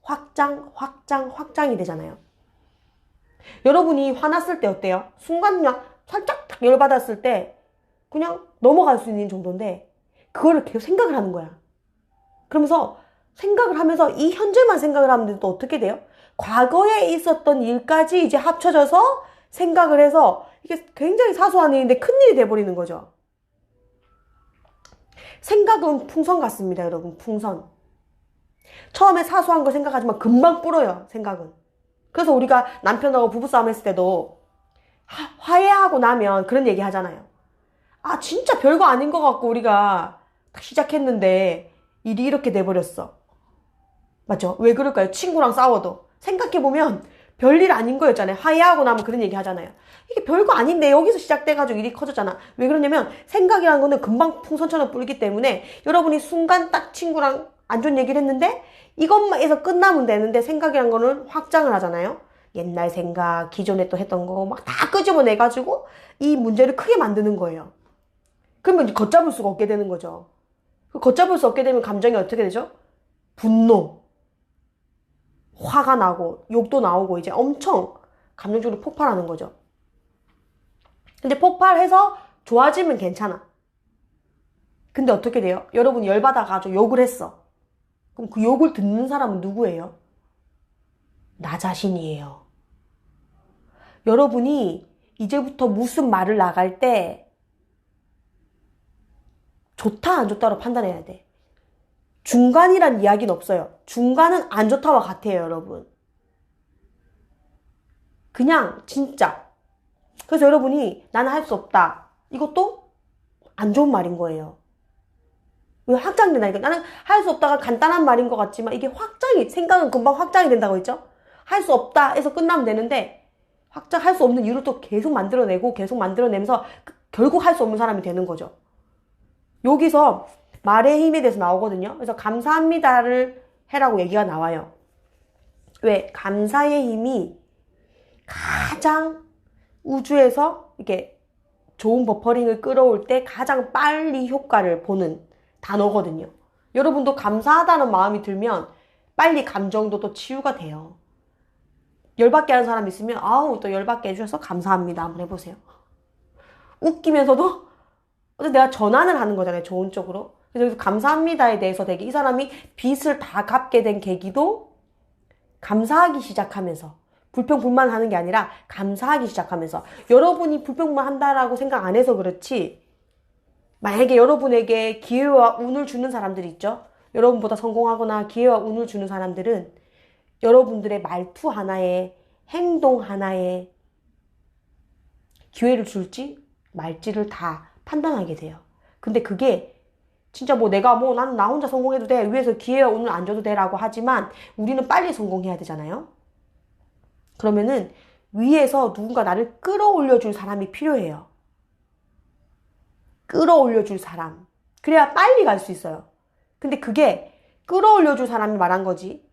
확장이 되잖아요. 여러분이 화났을 때 어때요? 순간 그냥 살짝 딱 열받았을 때 그냥 넘어갈 수 있는 정도인데 그거를 계속 생각을 하는 거야. 그러면서 생각을 하면서 이 현재만 생각을 하면 또 어떻게 돼요? 과거에 있었던 일까지 이제 합쳐져서 생각을 해서 이게 굉장히 사소한 일인데 큰일이 돼버리는 거죠. 생각은 풍선 같습니다, 여러분. 풍선. 처음에 사소한 걸 생각하지만 금방 불어요, 생각은. 그래서 우리가 남편하고 부부싸움 했을 때도 화해하고 나면 그런 얘기 하잖아요. 아, 진짜 별거 아닌 것 같고 우리가 딱 시작했는데 일이 이렇게 돼버렸어. 맞죠? 왜 그럴까요? 친구랑 싸워도. 생각해보면 별일 아닌 거였잖아요. 화해하고 나면 그런 얘기 하잖아요. 이게 별거 아닌데 여기서 시작돼가지고 일이 커졌잖아. 왜 그러냐면 생각이라는 거는 금방 풍선처럼 불기 때문에 여러분이 순간 딱 친구랑 안 좋은 얘기를 했는데 이것만 해서 끝나면 되는데 생각이란 거는 확장을 하잖아요. 옛날 생각, 기존에 또 했던 거 막 다 끄집어내가지고 이 문제를 크게 만드는 거예요. 그러면 이제 걷잡을 수가 없게 되는 거죠. 걷잡을 수 없게 되면 감정이 어떻게 되죠? 분노, 화가 나고 욕도 나오고 이제 엄청 감정적으로 폭발하는 거죠. 근데 폭발해서 좋아지면 괜찮아. 근데 어떻게 돼요? 여러분이 열받아가지고 욕을 했어. 그럼 그 욕을 듣는 사람은 누구예요? 나 자신이에요. 여러분이 이제부터 무슨 말을 나갈 때 좋다 안 좋다로 판단해야 돼. 중간이란 이야기는 없어요. 중간은 안 좋다와 같아요, 여러분. 그냥 진짜. 그래서 여러분이 나는 할 수 없다. 이것도 안 좋은 말인 거예요. 왜 확장된다니까. 나는 할 수 없다가 간단한 말인 것 같지만 이게 생각은 금방 확장이 된다고 했죠? 할 수 없다 해서 끝나면 되는데 확장할 수 없는 이유를 또 계속 만들어내고 계속 만들어내면서 결국 할 수 없는 사람이 되는 거죠. 여기서 말의 힘에 대해서 나오거든요. 그래서 감사합니다를 해라고 얘기가 나와요. 왜? 감사의 힘이 가장 우주에서 이렇게 좋은 버퍼링을 끌어올 때 가장 빨리 효과를 보는 단어거든요. 여러분도 감사하다는 마음이 들면 빨리 감정도 또 치유가 돼요. 열받게 하는 사람 있으면 아우 또 열받게 해주셔서 감사합니다. 한번 해보세요. 웃기면서도 어쨌든 내가 전환을 하는 거잖아요. 좋은 쪽으로. 그래서 감사합니다에 대해서 되게 이 사람이 빚을 다 갚게 된 계기도 감사하기 시작하면서, 불평불만 하는 게 아니라 감사하기 시작하면서. 여러분이 불평불만 한다라고 생각 안 해서 그렇지, 만약에 여러분에게 기회와 운을 주는 사람들이 있죠. 여러분보다 성공하거나 기회와 운을 주는 사람들은 여러분들의 말투 하나에, 행동 하나에 기회를 줄지 말지를 다 판단하게 돼요. 근데 그게 진짜 뭐 내가 뭐 나는 나 혼자 성공해도 돼, 위에서 기회와 운을 안 줘도 돼 라고 하지만 우리는 빨리 성공해야 되잖아요. 그러면은 위에서 누군가 나를 끌어올려 줄 사람이 필요해요. 끌어올려 줄 사람. 그래야 빨리 갈 수 있어요. 근데 그게 끌어올려 줄 사람이 말한 거지,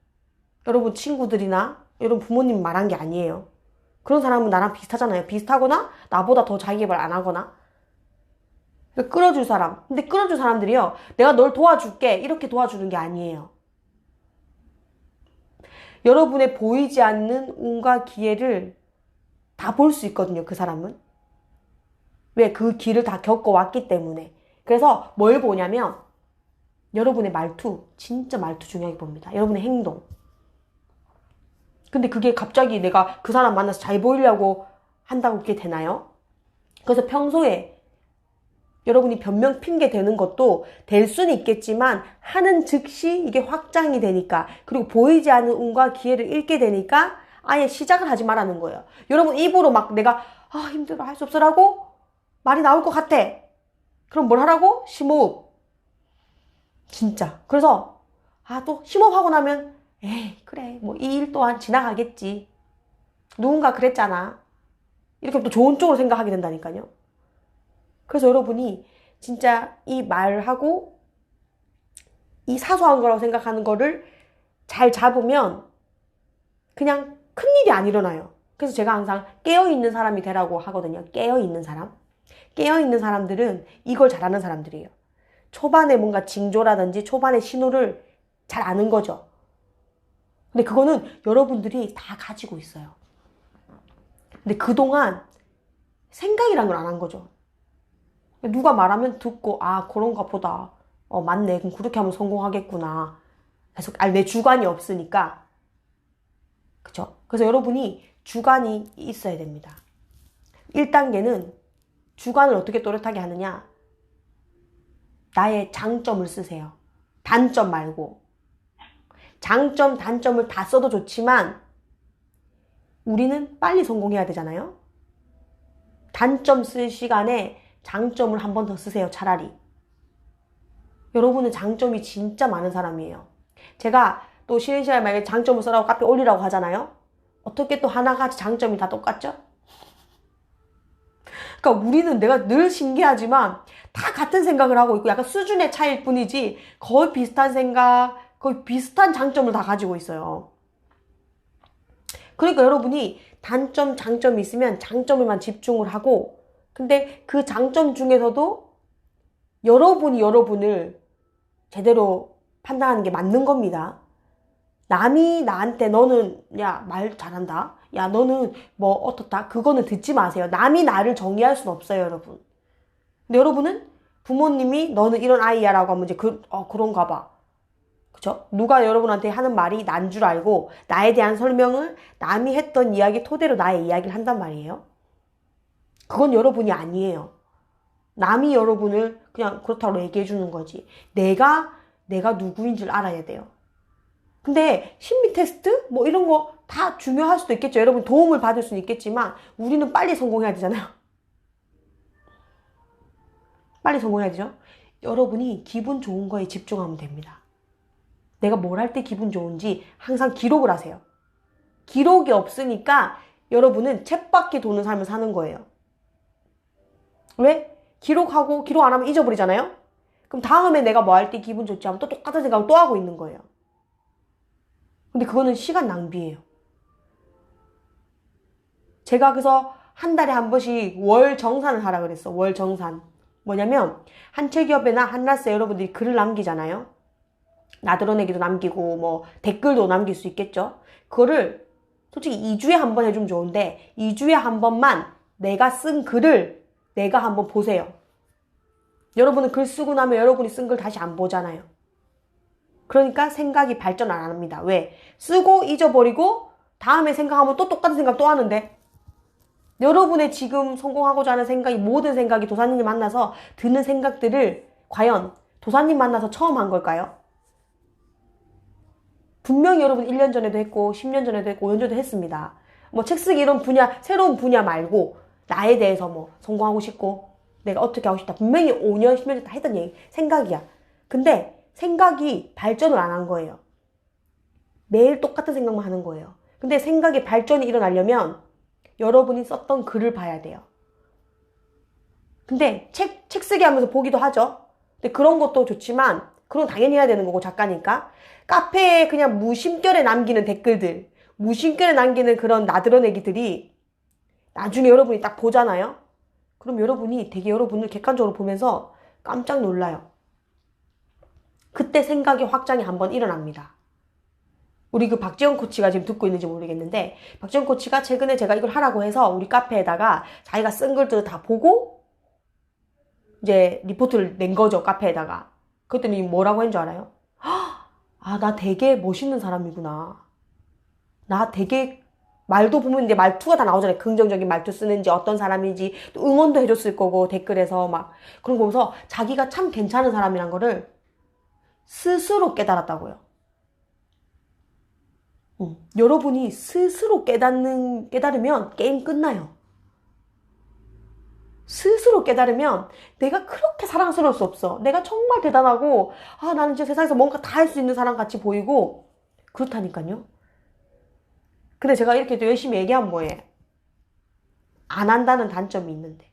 여러분 친구들이나 여러분 부모님 말한 게 아니에요. 그런 사람은 나랑 비슷하잖아요. 비슷하거나 나보다 더 자기 개발 안 하거나. 끌어줄 사람. 근데 끌어줄 사람들이요, 내가 널 도와줄게 이렇게 도와주는 게 아니에요. 여러분의 보이지 않는 운과 기회를 다 볼 수 있거든요. 그 사람은. 왜? 그 길을 다 겪어왔기 때문에. 그래서 뭘 보냐면 여러분의 말투, 진짜 말투 중요하게 봅니다. 여러분의 행동. 근데 그게 갑자기 내가 그 사람 만나서 잘 보이려고 한다고 그게 되나요? 그래서 평소에 여러분이 변명 핑계 대는 것도 될 수는 있겠지만 하는 즉시 이게 확장이 되니까, 그리고 보이지 않는 운과 기회를 잃게 되니까 아예 시작을 하지 말라는 거예요. 여러분 입으로 막 내가 힘들어 할 수 없어라고 말이 나올 것 같아. 그럼 뭘 하라고? 심호흡. 진짜. 그래서 또 심호흡하고 나면 에이 그래 뭐 이 일 또한 지나가겠지, 누군가 그랬잖아, 이렇게 또 좋은 쪽으로 생각하게 된다니까요. 그래서 여러분이 진짜 이 말하고 이 사소한 거라고 생각하는 거를 잘 잡으면 그냥 큰일이 안 일어나요. 그래서 제가 항상 깨어있는 사람이 되라고 하거든요. 깨어있는 사람. 깨어있는 사람들은 이걸 잘하는 사람들이에요. 초반에 뭔가 징조라든지 초반에 신호를 잘 아는 거죠. 근데 그거는 여러분들이 다 가지고 있어요. 근데 그동안 생각이란 걸 안 한 거죠. 누가 말하면 듣고 그런가 보다, 맞네, 그럼 그렇게 하면 성공하겠구나. 그래서 내 주관이 없으니까. 그쵸? 그래서 여러분이 주관이 있어야 됩니다. 1단계는 주관을 어떻게 또렷하게 하느냐, 나의 장점을 쓰세요. 단점 말고. 장점, 단점을 다 써도 좋지만 우리는 빨리 성공해야 되잖아요. 단점 쓸 시간에 장점을 한 번 더 쓰세요. 차라리. 여러분은 장점이 진짜 많은 사람이에요. 제가 또 쉬는 시간에 만약에 장점을 쓰라고 카페 올리라고 하잖아요. 어떻게 또 하나같이 장점이 다 똑같죠? 그러니까 우리는, 내가 늘 신기하지만 다 같은 생각을 하고 있고 약간 수준의 차이일 뿐이지 거의 비슷한 생각, 거의 비슷한 장점을 다 가지고 있어요. 그러니까 여러분이 단점, 장점이 있으면 장점에만 집중을 하고, 근데 그 장점 중에서도 여러분이 여러분을 제대로 판단하는 게 맞는 겁니다. 남이 나한테 너는 야 말 잘한다, 야 너는 뭐 어떻다, 그거는 듣지 마세요. 남이 나를 정의할 수는 없어요, 여러분. 근데 여러분은 부모님이 너는 이런 아이야 라고 하면 이제 그런가 봐. 그쵸? 누가 여러분한테 하는 말이 난 줄 알고 나에 대한 설명을 남이 했던 이야기 토대로 나의 이야기를 한단 말이에요. 그건 여러분이 아니에요. 남이 여러분을 그냥 그렇다고 얘기해 주는 거지. 내가 누구인 줄 알아야 돼요. 근데 심리 테스트 뭐 이런 거 다 중요할 수도 있겠죠. 여러분 도움을 받을 수는 있겠지만 우리는 빨리 성공해야 되잖아요. 빨리 성공해야 되죠. 여러분이 기분 좋은 거에 집중하면 됩니다. 내가 뭘 할 때 기분 좋은지 항상 기록을 하세요. 기록이 없으니까 여러분은 쳇바퀴 도는 삶을 사는 거예요. 왜? 기록 안 하면 잊어버리잖아요? 그럼 다음에 내가 뭐 할 때 기분 좋지 하면 또 똑같은 생각을 또 하고 있는 거예요. 근데 그거는 시간 낭비예요. 제가 그래서 한 달에 한 번씩 월 정산을 하라 그랬어. 월 정산. 뭐냐면 한채기업이나 한라스에 여러분들이 글을 남기잖아요. 나드러내기도 남기고 뭐 댓글도 남길 수 있겠죠. 그거를 솔직히 2주에 한 번 해주면 좋은데 2주에 한 번만 내가 쓴 글을 내가 한번 보세요. 여러분은 글 쓰고 나면 여러분이 쓴 글 다시 안 보잖아요. 그러니까 생각이 발전 안 합니다. 왜? 쓰고 잊어버리고 다음에 생각하면 또 똑같은 생각 또 하는데, 여러분의 지금 성공하고자 하는 생각이, 모든 생각이 도사님 만나서 드는 생각들을 과연 도사님 만나서 처음 한 걸까요? 분명히 여러분 1년 전에도 했고 10년 전에도 했고 5년 전에도 했습니다. 뭐 책 쓰기 이런 분야, 새로운 분야 말고 나에 대해서 뭐 성공하고 싶고 내가 어떻게 하고 싶다, 분명히 5년 10년 전에 다 했던 얘기, 생각이야. 근데 생각이 발전을 안 한 거예요. 매일 똑같은 생각만 하는 거예요. 근데 생각의 발전이 일어나려면 여러분이 썼던 글을 봐야 돼요. 근데 책 쓰기 하면서 보기도 하죠. 근데 그런 것도 좋지만 그건 당연히 해야 되는 거고, 작가니까. 카페에 그냥 무심결에 남기는 댓글들, 무심결에 남기는 그런 나드러내기들이 나중에 여러분이 딱 보잖아요. 그럼 여러분이 되게 여러분을 객관적으로 보면서 깜짝 놀라요. 그때 생각의 확장이 한번 일어납니다. 우리 그 박지영 코치가 지금 듣고 있는지 모르겠는데, 박지영 코치가 최근에 제가 이걸 하라고 해서 우리 카페에다가 자기가 쓴 글들을 다 보고 이제 리포트를 낸 거죠, 카페에다가. 그랬더니 뭐라고 했는 줄 알아요? 아, 나 되게 멋있는 사람이구나. 나 되게, 말도 보면 이제 말투가 다 나오잖아요. 긍정적인 말투 쓰는지, 어떤 사람인지, 또 응원도 해줬을 거고, 댓글에서 막. 그런 거 보면서 자기가 참 괜찮은 사람이란 거를 스스로 깨달았다고요. 여러분이 스스로 깨달으면 게임 끝나요. 스스로 깨달으면 내가 그렇게 사랑스러울 수 없어. 내가 정말 대단하고, 아, 나는 진짜 세상에서 뭔가 다 할 수 있는 사람 같이 보이고, 그렇다니까요. 근데 제가 이렇게 또 열심히 얘기하면 뭐해? 안 한다는 단점이 있는데.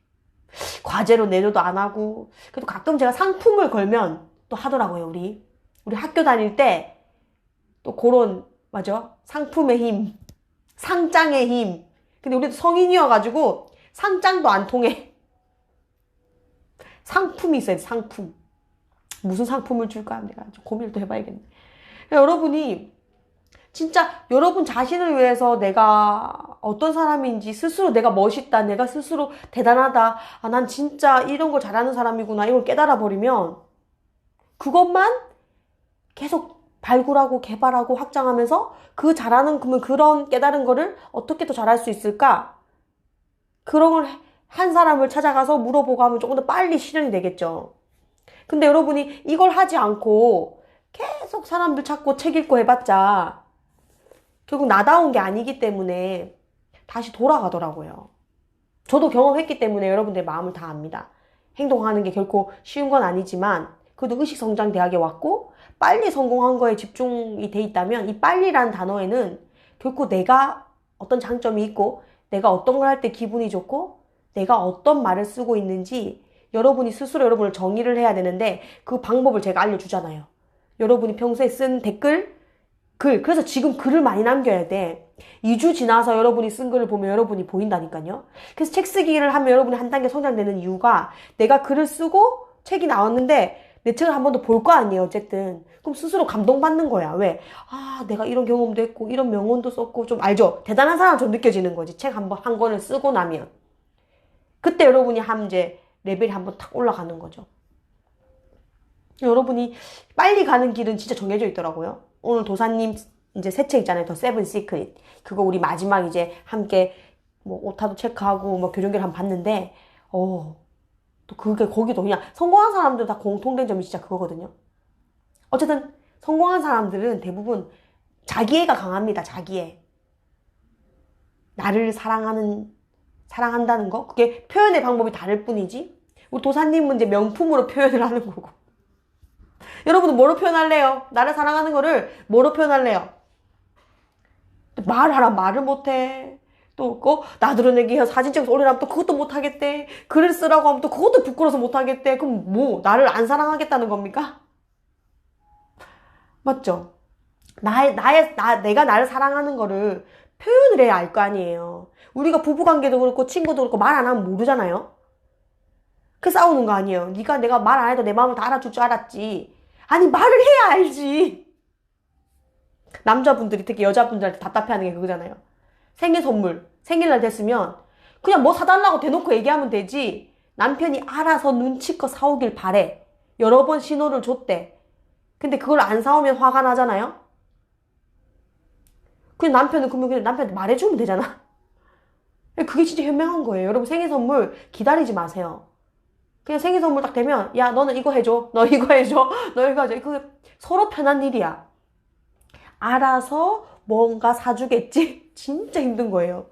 과제로 내줘도 안 하고, 그래도 가끔 제가 상품을 걸면 또 하더라고요, 우리 학교 다닐 때, 또 그런, 맞아? 상품의 힘, 상장의 힘. 근데 우리도 성인이어가지고, 상장도 안 통해. 상품이 있어야 돼, 상품. 무슨 상품을 줄까? 내가 좀 고민을 또 해봐야겠네. 여러분이 진짜 여러분 자신을 위해서 내가 어떤 사람인지, 스스로 내가 멋있다, 내가 스스로 대단하다, 아, 난 진짜 이런 걸 잘하는 사람이구나, 이걸 깨달아버리면 그것만 계속 발굴하고 개발하고 확장하면서 그 잘하는, 그런 깨달은 거를 어떻게 더 잘할 수 있을까? 그런 걸 한 사람을 찾아가서 물어보고 하면 조금 더 빨리 실현이 되겠죠. 근데 여러분이 이걸 하지 않고 계속 사람들 찾고 책 읽고 해봤자 결국 나다운 게 아니기 때문에 다시 돌아가더라고요. 저도 경험했기 때문에 여러분들의 마음을 다 압니다. 행동하는 게 결코 쉬운 건 아니지만 그래도 의식성장대학에 왔고 빨리 성공한 거에 집중이 돼 있다면, 이 빨리라는 단어에는 결코 내가 어떤 장점이 있고 내가 어떤 걸 할 때 기분이 좋고 내가 어떤 말을 쓰고 있는지 여러분이 스스로 여러분을 정의를 해야 되는데, 그 방법을 제가 알려주잖아요. 여러분이 평소에 쓴 댓글, 글, 그래서 지금 글을 많이 남겨야 돼. 2주 지나서 여러분이 쓴 글을 보면 여러분이 보인다니까요. 그래서 책 쓰기를 하면 여러분이 한 단계 성장되는 이유가, 내가 글을 쓰고 책이 나왔는데 내 책을 한 번 더 볼 거 아니에요, 어쨌든. 그럼 스스로 감동받는 거야. 왜? 아, 내가 이런 경험도 했고 이런 명언도 썼고, 좀 알죠? 대단한 사람 좀 느껴지는 거지, 책 한 권을 쓰고 나면. 그때 여러분이 이제 레벨이 한번 탁 올라가는 거죠. 여러분이 빨리 가는 길은 진짜 정해져 있더라고요. 오늘 도사님 이제 새 책 있잖아요, 더 세븐 시크릿. 그거 우리 마지막 이제 함께 뭐 오타도 체크하고 뭐 교정기를 한번 봤는데, 또 그게 거기도 그냥 성공한 사람들 다 공통된 점이 진짜 그거거든요. 어쨌든 성공한 사람들은 대부분 자기애가 강합니다. 자기애. 나를 사랑한다는 거, 그게 표현의 방법이 다를 뿐이지, 우리 도사님은 이제 명품으로 표현을 하는 거고. 여러분은 뭐로 표현할래요? 나를 사랑하는 거를 뭐로 표현할래요? 말하라, 말을 못해. 또 나드러내기 해서 사진 찍어서 올리라면 또 그것도 못하겠대. 글을 쓰라고 하면 또 그것도 부끄러워서 못하겠대. 그럼 뭐 나를 안 사랑하겠다는 겁니까? 맞죠? 내가 나를 사랑하는 거를 표현을 해야 알 거 아니에요. 우리가 부부관계도 그렇고 친구도 그렇고 말 안 하면 모르잖아요. 그 싸우는 거 아니에요. 내가 말 안 해도 내 마음을 다 알아줄 줄 알았지. 아니, 말을 해야 알지. 남자분들이 특히 여자분들한테 답답해하는 게 그거잖아요. 생일 선물, 생일날 됐으면 그냥 뭐 사달라고 대놓고 얘기하면 되지. 남편이 알아서 눈치껏 사오길 바래. 여러 번 신호를 줬대. 근데 그걸 안 사오면 화가 나잖아요? 그냥 남편은 그냥 남편한테 말해주면 되잖아. 그게 진짜 현명한 거예요. 여러분 생일 선물 기다리지 마세요. 그냥 생일 선물 딱 되면 야 너는 이거 해줘. 너 이거 해줘. 너 이거 해줘. 그게 서로 편한 일이야. 알아서 뭔가 사주겠지? 진짜 힘든 거예요.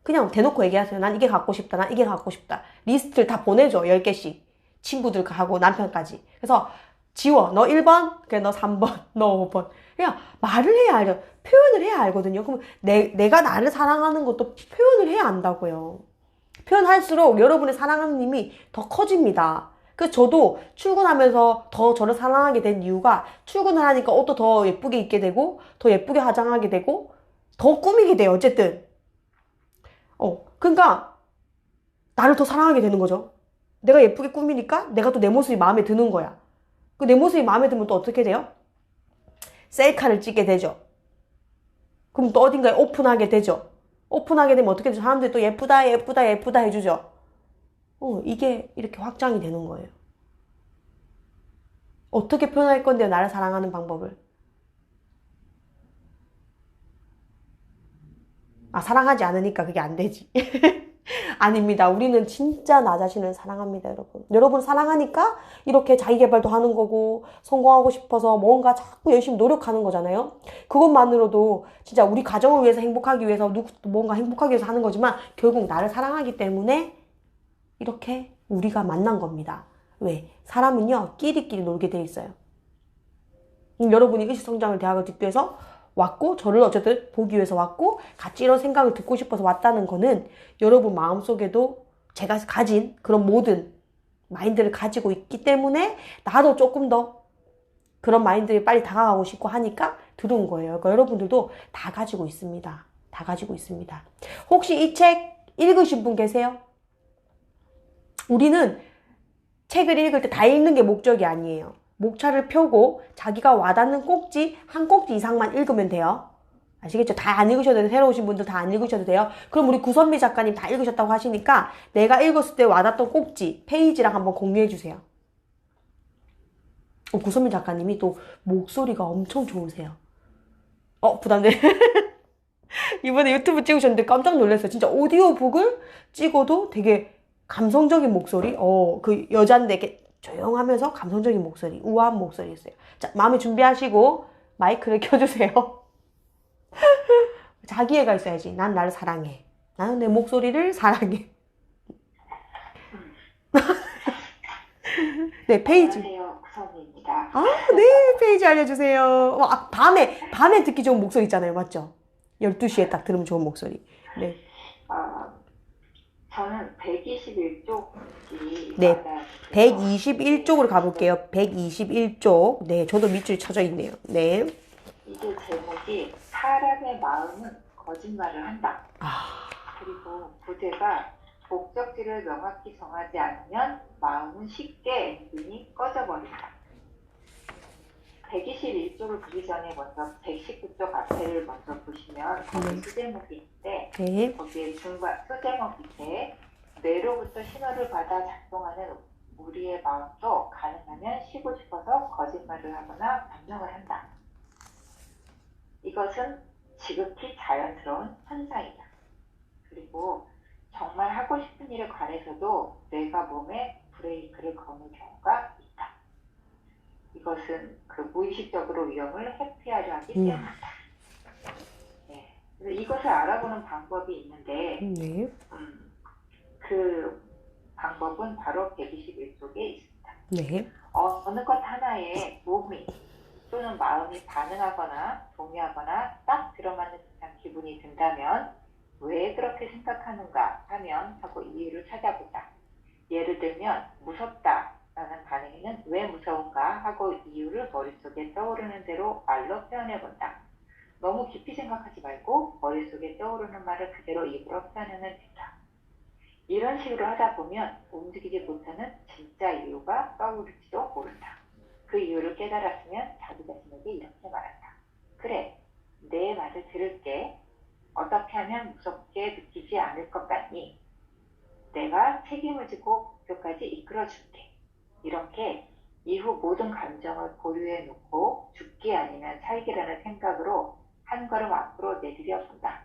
그냥 대놓고 얘기하세요. 난 이게 갖고 싶다. 난 이게 갖고 싶다. 리스트를 다 보내줘. 10개씩. 친구들하고 남편까지. 그래서 지워. 너 1번, 그래 너 3번, 너 5번. 그냥 말을 해야 알죠. 표현을 해야 알거든요. 그럼 내가 나를 사랑하는 것도 표현을 해야 안다고요. 표현할수록 여러분의 사랑하는 힘이 더 커집니다. 그래서 저도 출근하면서 더 저를 사랑하게 된 이유가 출근을 하니까 옷도 더 예쁘게 입게 되고 더 예쁘게 화장하게 되고 더 꾸미게 돼요. 어쨌든. 그러니까 나를 더 사랑하게 되는 거죠. 내가 예쁘게 꾸미니까 내가 또 내 모습이 마음에 드는 거야. 그 내 모습이 마음에 들면 또 어떻게 돼요? 셀카를 찍게 되죠. 그럼 또 어딘가에 오픈하게 되죠. 오픈하게 되면 어떻게 되죠? 사람들이 또 예쁘다, 예쁘다, 예쁘다 해주죠. 이게 이렇게 확장이 되는 거예요. 어떻게 표현할 건데요, 나를 사랑하는 방법을? 사랑하지 않으니까 그게 안 되지. 아닙니다. 우리는 진짜 나 자신을 사랑합니다, 여러분. 여러분 사랑하니까 이렇게 자기 개발도 하는 거고, 성공하고 싶어서 뭔가 자꾸 열심히 노력하는 거잖아요. 그것만으로도 진짜 우리 가정을 위해서 행복하기 위해서, 뭔가 행복하기 위해서 하는 거지만, 결국 나를 사랑하기 때문에 이렇게 우리가 만난 겁니다. 왜? 사람은요, 끼리끼리 놀게 돼 있어요. 여러분이 의식성장을 대학을 듣기 위해서 왔고, 저를 어쨌든 보기 위해서 왔고, 같이 이런 생각을 듣고 싶어서 왔다는 거는 여러분 마음속에도 제가 가진 그런 모든 마인드를 가지고 있기 때문에 나도 조금 더 그런 마인드에 빨리 다가가고 싶고 하니까 들어온 거예요. 그러니까 여러분들도 다 가지고 있습니다. 다 가지고 있습니다. 혹시 이 책 읽으신 분 계세요? 우리는 책을 읽을 때 다 읽는 게 목적이 아니에요. 목차를 펴고 자기가 와닿는 꼭지 한 꼭지 이상만 읽으면 돼요. 아시겠죠? 다 안 읽으셔도 돼요. 새로 오신 분들 다 안 읽으셔도 돼요. 그럼 우리 구선미 작가님 다 읽으셨다고 하시니까 내가 읽었을 때 와닿던 꼭지 페이지랑 한번 공유해 주세요. 구선미 작가님이 또 목소리가 엄청 좋으세요. 부담돼. 이번에 유튜브 찍으셨는데 깜짝 놀랐어요. 진짜 오디오북을 찍어도 되게 감성적인 목소리? 그 여잔데 이렇게 조용하면서 감성적인 목소리, 우아한 목소리였어요. 자, 마음에 준비하시고 마이크를 켜주세요. 자기애가 있어야지. 난 나를 사랑해. 나는 내 목소리를 사랑해. 네, 페이지. 안녕하세요, 구선미입니다. 네, 페이지 알려주세요. 밤에 듣기 좋은 목소리 있잖아요. 맞죠? 12시에 딱 들으면 좋은 목소리. 네. 저는 121쪽이 네, 121쪽으로 가볼게요. 121쪽. 네, 저도 밑줄이 쳐져 있네요. 네. 이게 제목이 사람의 마음은 거짓말을 한다. 그리고 부제가 목적지를 명확히 정하지 않으면 마음은 쉽게 엔진이 꺼져버린다. 121쪽을 보기 전에 먼저 119쪽 앞에를 먼저 보시면 거기 수제목이 있는데 네. 거기에 중간 수제목 밑에 뇌로부터 신호를 받아 작동하는 우리의 마음도 가능하면 쉬고 싶어서 거짓말을 하거나 변명을 한다. 이것은 지극히 자연스러운 현상이다. 그리고 정말 하고 싶은 일에 관해서도 뇌가 몸에 브레이크를 거는 경우가 있다. 이것은 그 무의식적으로 위험을 회피하려 하기 때문이다. 네. 그래서 이것을 알아보는 방법이 있는데 그 방법은 바로 121쪽에 있습니다. 네. 어느 것 하나에 몸이 또는 마음이 반응하거나 동의하거나 딱 들어맞는 듯한 기분이 든다면 왜 그렇게 생각하는가 하고 이유를 찾아보자. 예를 들면 무섭다 라는 반응에는 왜 무서운가 하고 이유를 머릿속에 떠오르는 대로 말로 표현해본다. 너무 깊이 생각하지 말고 머릿속에 떠오르는 말을 그대로 입으로 표현하면 된다. 이런 식으로 하다 보면 움직이지 못하는 진짜 이유가 떠오를지도 모른다. 그 이유를 깨달았으면 자기 자신에게 이렇게 말한다. 그래, 내 말을 들을게. 어떻게 하면 무섭게 느끼지 않을 것 같니? 내가 책임을 지고 목표까지 이끌어줄게. 이렇게 이후 모든 감정을 보류해 놓고 죽기 아니면 살기라는 생각으로 한 걸음 앞으로 내디뎌 본다.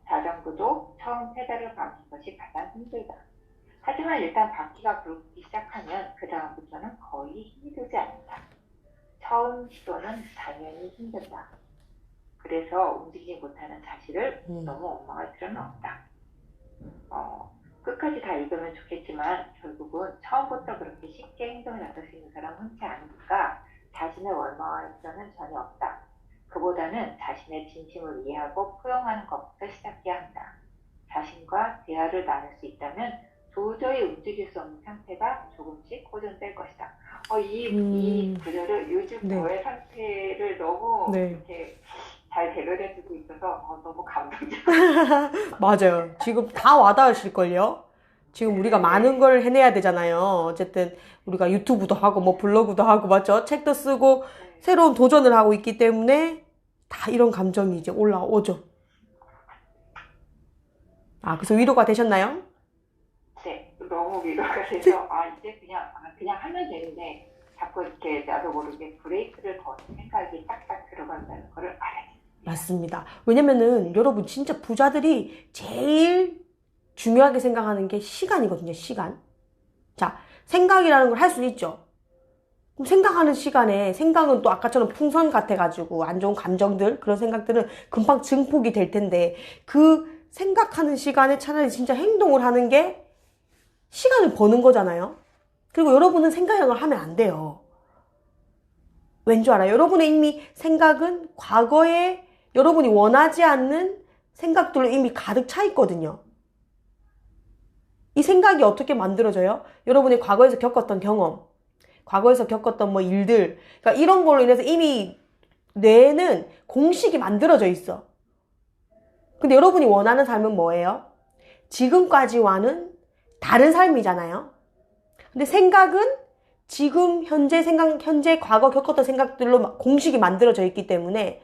자전거도 처음 페달을 밟는 것이 가장 힘들다. 하지만 일단 바퀴가 굴기 시작하면 그 다음부터는 거의 힘이 들지 않는다. 처음 시도는 당연히 힘들다. 그래서 움직이지 못하는 자신을 너무 원망할 필요는 없다. 끝까지 다 읽으면 좋겠지만 결국은 처음부터 그렇게 쉽게 행동을 나설 수 있는 사람 흔치 않으니까 자신을 원망할 필요는 전혀 없다. 그보다는 자신의 진심을 이해하고 포용하는 것부터 시작해야 한다. 자신과 대화를 나눌 수 있다면 도저히 움직일 수 없는 상태가 조금씩 호전될 것이다. 이 구절을 요즘 네. 저의 상태를 너무 네. 이렇게 잘 대변해주고 있어서 너무 감동적. 맞아요. 지금 다 와닿으실걸요? 지금 우리가 많은 걸 해내야 되잖아요. 어쨌든 우리가 유튜브도 하고 뭐 블로그도 하고 맞죠? 책도 쓰고 새로운 도전을 하고 있기 때문에 다 이런 감정이 이제 올라오죠. 그래서 위로가 되셨나요? 네, 너무 위로가 돼서 이제 그냥 하면 되는데 자꾸 이렇게 나도 모르게 브레이크를 거는 생각이 딱딱 들어간다는 거를 알아요. 맞습니다. 왜냐면은 여러분 진짜 부자들이 제일 중요하게 생각하는 게 시간이거든요. 시간. 자, 생각이라는 걸 할 수 있죠. 그럼 생각하는 시간에 생각은 또 아까처럼 풍선 같아가지고 안 좋은 감정들 그런 생각들은 금방 증폭이 될 텐데 그 생각하는 시간에 차라리 진짜 행동을 하는 게 시간을 버는 거잖아요. 그리고 여러분은 생각이라는 걸 하면 안 돼요. 왠 줄 알아요? 여러분의 이미 생각은 과거에 여러분이 원하지 않는 생각들로 이미 가득 차 있거든요. 이 생각이 어떻게 만들어져요? 여러분이 과거에서 겪었던 경험, 과거에서 겪었던 뭐 일들, 그러니까 이런 걸로 인해서 이미 뇌에는 공식이 만들어져 있어. 근데 여러분이 원하는 삶은 뭐예요? 지금까지와는 다른 삶이잖아요. 근데 생각은 지금 현재 과거 겪었던 생각들로 공식이 만들어져 있기 때문에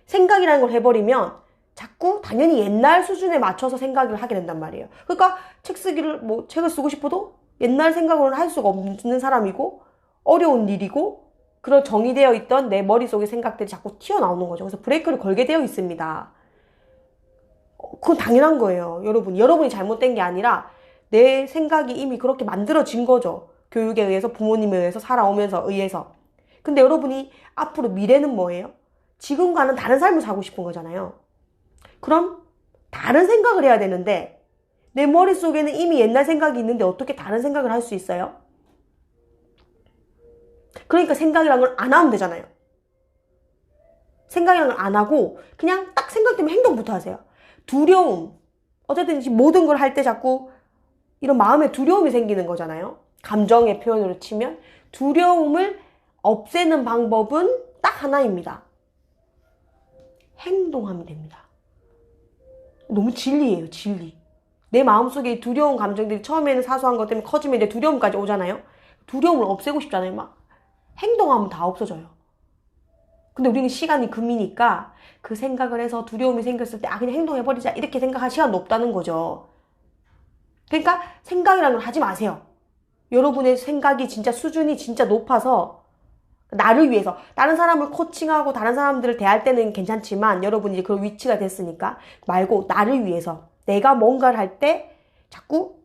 생각이라는 걸 해버리면 자꾸 당연히 옛날 수준에 맞춰서 생각을 하게 된단 말이에요. 그러니까 책을 쓰고 싶어도 옛날 생각으로는 할 수가 없는 사람이고 어려운 일이고 그런 정의되어 있던 내 머릿속의 생각들이 자꾸 튀어나오는 거죠. 그래서 브레이크를 걸게 되어 있습니다. 그건 당연한 거예요. 여러분이 잘못된 게 아니라 내 생각이 이미 그렇게 만들어진 거죠. 교육에 의해서, 부모님에 의해서, 살아오면서 의해서. 근데 여러분이 앞으로 미래는 뭐예요? 지금과는 다른 삶을 살고 싶은 거잖아요. 그럼 다른 생각을 해야 되는데 내 머릿속에는 이미 옛날 생각이 있는데 어떻게 다른 생각을 할 수 있어요? 그러니까 생각이란 걸 안 하면 되잖아요. 생각이란 걸 안 하고 그냥 딱 생각되면 행동부터 하세요. 두려움. 어쨌든 모든 걸 할 때 자꾸 이런 마음에 두려움이 생기는 거잖아요. 감정의 표현으로 치면 두려움을 없애는 방법은 딱 하나입니다. 행동하면 됩니다. 너무 진리예요, 진리. 내 마음속에 두려운 감정들이 처음에는 사소한 것 때문에 커지면 이제 두려움까지 오잖아요. 두려움을 없애고 싶잖아요, 막. 행동하면 다 없어져요. 근데 우리는 시간이 금이니까 그 생각을 해서 두려움이 생겼을 때 그냥 행동해버리자 이렇게 생각할 시간도 없다는 거죠. 그러니까 생각이라는 걸 하지 마세요. 여러분의 생각이 진짜 수준이 진짜 높아서 나를 위해서 다른 사람을 코칭하고 다른 사람들을 대할 때는 괜찮지만 여러분이 이제 그런 위치가 됐으니까 말고 나를 위해서 내가 뭔가를 할 때 자꾸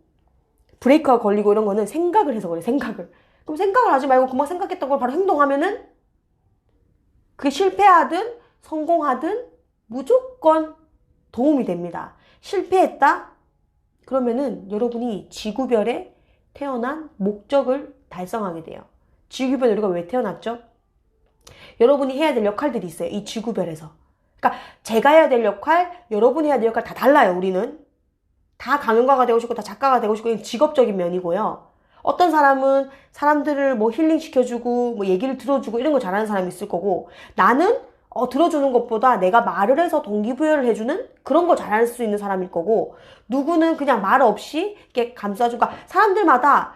브레이크가 걸리고 이런 거는 생각을 해서 그래요. 생각을. 그럼 생각을 하지 말고 금방 생각했던 걸 바로 행동하면은 그게 실패하든 성공하든 무조건 도움이 됩니다. 실패했다? 그러면은 여러분이 지구별에 태어난 목적을 달성하게 돼요. 지구별에 우리가 왜 태어났죠? 여러분이 해야 될 역할들이 있어요. 이 지구별에서. 그러니까 제가 해야 될 역할, 여러분이 해야 될 역할 다 달라요. 우리는. 다 강연가가 되고 싶고 다 작가가 되고 싶고 직업적인 면이고요. 어떤 사람은 사람들을 뭐 힐링시켜주고 뭐 얘기를 들어주고 이런 거 잘하는 사람이 있을 거고 나는 들어주는 것보다 내가 말을 해서 동기부여를 해주는 그런 거 잘할 수 있는 사람일 거고 누구는 그냥 말 없이 이렇게 감싸주고 그러니까 사람들마다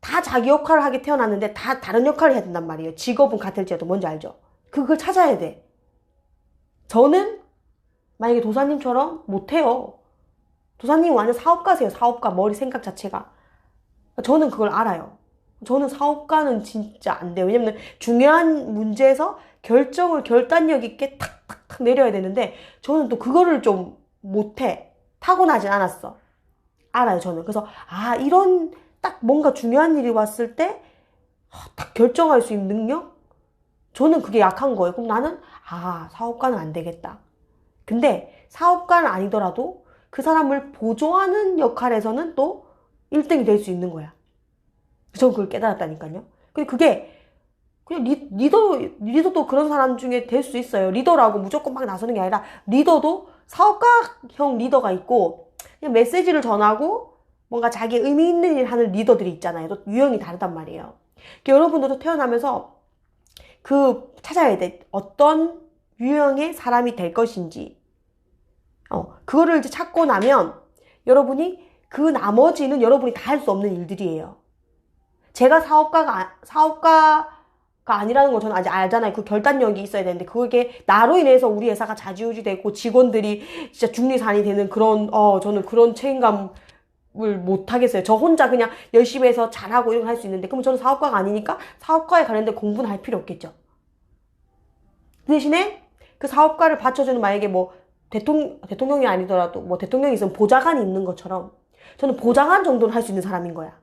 다 자기 역할을 하게 태어났는데 다 다른 역할을 해야 된단 말이에요. 직업은 같을지라도 뭔지 알죠? 그걸 찾아야 돼. 저는 만약에 도사님처럼 못해요. 도사님은 완전 사업가세요. 사업가. 머리 생각 자체가. 저는 그걸 알아요. 저는 사업가는 진짜 안 돼요. 왜냐면 중요한 문제에서 결단력 있게 탁탁탁 내려야 되는데 저는 또 그거를 좀 못해. 타고나진 않았어. 알아요, 저는. 그래서 이런 딱 뭔가 중요한 일이 왔을 때 딱 결정할 수 있는 능력? 저는 그게 약한 거예요. 그럼 나는 사업가는 안 되겠다. 근데 사업가는 아니더라도 그 사람을 보조하는 역할에서는 또 1등이 될 수 있는 거야. 저는 그걸 깨달았다니까요. 근데 그게 그냥 리더도 그런 사람 중에 될 수 있어요. 리더라고 무조건 막 나서는 게 아니라 리더도 사업가형 리더가 있고 그냥 메시지를 전하고 뭔가 자기 의미 있는 일 하는 리더들이 있잖아요. 또 유형이 다르단 말이에요. 그러니까 여러분들도 태어나면서 찾아야 돼. 어떤 유형의 사람이 될 것인지. 그거를 이제 찾고 나면 여러분이 그 나머지는 여러분이 다 할 수 없는 일들이에요. 제가 사업가가 아니라는 걸 저는 아직 알잖아요. 그 결단력이 있어야 되는데 그게 나로 인해서 우리 회사가 좌지우지 되고 직원들이 진짜 중리산이 되는 그런 저는 그런 책임감을 못 하겠어요. 저 혼자 그냥 열심히 해서 잘하고 이런 걸 할 수 있는데 그럼 저는 사업가가 아니니까 사업가에 관련된 공부는 할 필요 없겠죠. 대신에 그 사업가를 받쳐주는 만약에 뭐 대통령이 아니더라도 뭐 대통령이 있으면 보좌관이 있는 것처럼 저는 보좌관 정도는 할 수 있는 사람인 거야.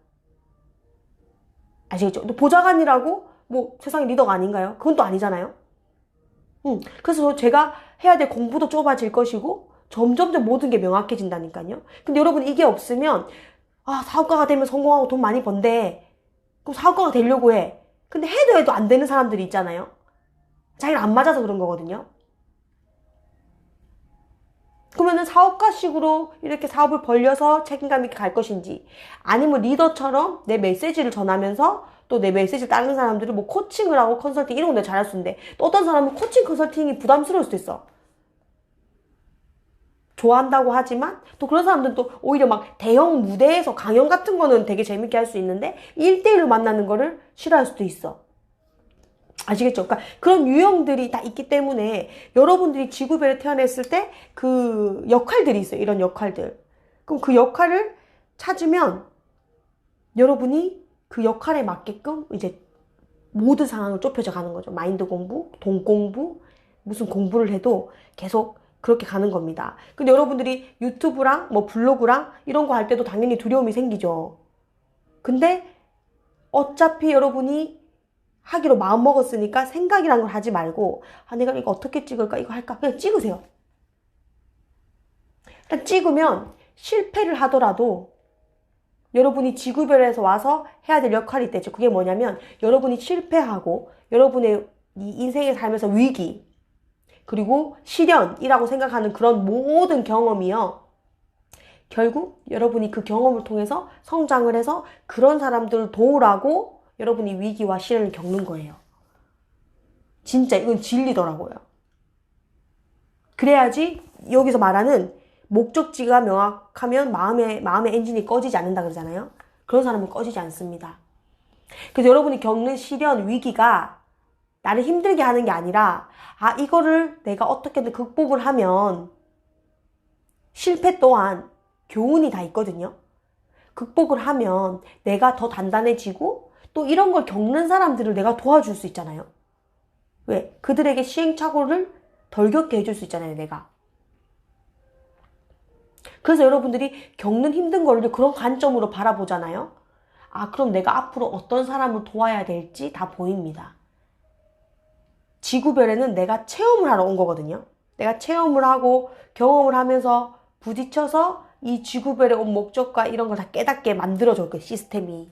아시겠죠? 보좌관이라고 뭐 세상의 리더가 아닌가요? 그건 또 아니잖아요. 그래서 제가 해야 될 공부도 좁아질 것이고 점점점 모든 게 명확해진다니까요. 근데 여러분 이게 없으면 사업가가 되면 성공하고 돈 많이 번대. 그럼 사업가가 되려고 해. 근데 해도 안 되는 사람들이 있잖아요. 자기가 안 맞아서 그런 거거든요. 그러면은 사업가식으로 이렇게 사업을 벌려서 책임감 있게 갈 것인지 아니면 리더처럼 내 메시지를 전하면서 또 내 메시지를 따르는 사람들을 뭐 코칭을 하고 컨설팅 이런 거 내가 잘할 수 있는데 또 어떤 사람은 코칭 컨설팅이 부담스러울 수도 있어. 좋아한다고 하지만 또 그런 사람들은 또 오히려 막 대형 무대에서 강연 같은 거는 되게 재밌게 할 수 있는데 1대1로 만나는 거를 싫어할 수도 있어. 아시겠죠? 그러니까 그런 유형들이 다 있기 때문에 여러분들이 지구별에 태어났을 때 그 역할들이 있어요. 이런 역할들. 그럼 그 역할을 찾으면 여러분이 그 역할에 맞게끔 이제 모든 상황을 좁혀져 가는 거죠. 마인드 공부, 돈 공부, 무슨 공부를 해도 계속 그렇게 가는 겁니다. 근데 여러분들이 유튜브랑 뭐 블로그랑 이런 거 할 때도 당연히 두려움이 생기죠. 근데 어차피 여러분이 하기로 마음먹었으니까 생각이란 걸 하지 말고 내가 이거 어떻게 찍을까? 이거 할까? 그냥 찍으세요. 일단 찍으면 실패를 하더라도 여러분이 지구별에서 와서 해야 될 역할이 있대죠. 그게 뭐냐면 여러분이 실패하고 여러분의 이 인생에 살면서 위기 그리고 시련이라고 생각하는 그런 모든 경험이요. 결국 여러분이 그 경험을 통해서 성장을 해서 그런 사람들을 도우라고 여러분이 위기와 시련을 겪는 거예요. 진짜 이건 진리더라고요. 그래야지 여기서 말하는 목적지가 명확하면 마음의 엔진이 꺼지지 않는다 그러잖아요. 그런 사람은 꺼지지 않습니다. 그래서 여러분이 겪는 시련, 위기가 나를 힘들게 하는 게 아니라 이거를 내가 어떻게든 극복을 하면 실패 또한 교훈이 다 있거든요. 극복을 하면 내가 더 단단해지고 또 이런 걸 겪는 사람들을 내가 도와줄 수 있잖아요. 왜? 그들에게 시행착오를 덜 겪게 해줄 수 있잖아요, 내가. 그래서 여러분들이 겪는 힘든 거를 그런 관점으로 바라보잖아요. 그럼 내가 앞으로 어떤 사람을 도와야 될지 다 보입니다. 지구별에는 내가 체험을 하러 온 거거든요. 내가 체험을 하고 경험을 하면서 부딪혀서 이 지구별에 온 목적과 이런 걸 다 깨닫게 만들어줘, 그 시스템이.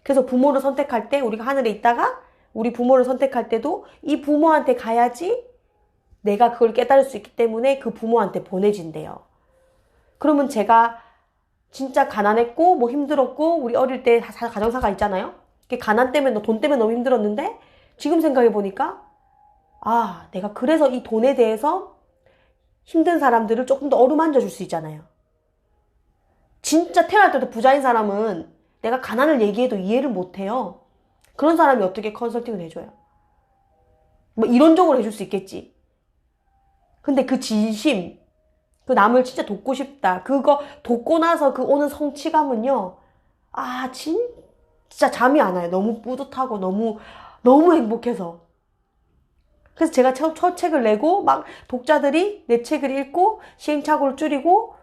그래서 부모를 선택할 때 우리가 하늘에 있다가 우리 부모를 선택할 때도 이 부모한테 가야지 내가 그걸 깨달을 수 있기 때문에 그 부모한테 보내진대요. 그러면 제가 진짜 가난했고 뭐 힘들었고 우리 어릴 때 가정사가 있잖아요. 가난 때문에 돈 때문에 너무 힘들었는데 지금 생각해 보니까 내가 그래서 이 돈에 대해서 힘든 사람들을 조금 더 어루만져 줄 수 있잖아요. 진짜 태어날 때도 부자인 사람은 내가 가난을 얘기해도 이해를 못해요. 그런 사람이 어떻게 컨설팅을 해줘요? 뭐 이론적으로 해줄 수 있겠지. 근데 그 진심, 그 남을 진짜 돕고 싶다. 그거 돕고 나서 그 오는 성취감은요. 아, 진짜 잠이 안 와요. 너무 뿌듯하고 너무 행복해서. 그래서 제가 첫 책을 내고 막 독자들이 내 책을 읽고 시행착오를 줄이고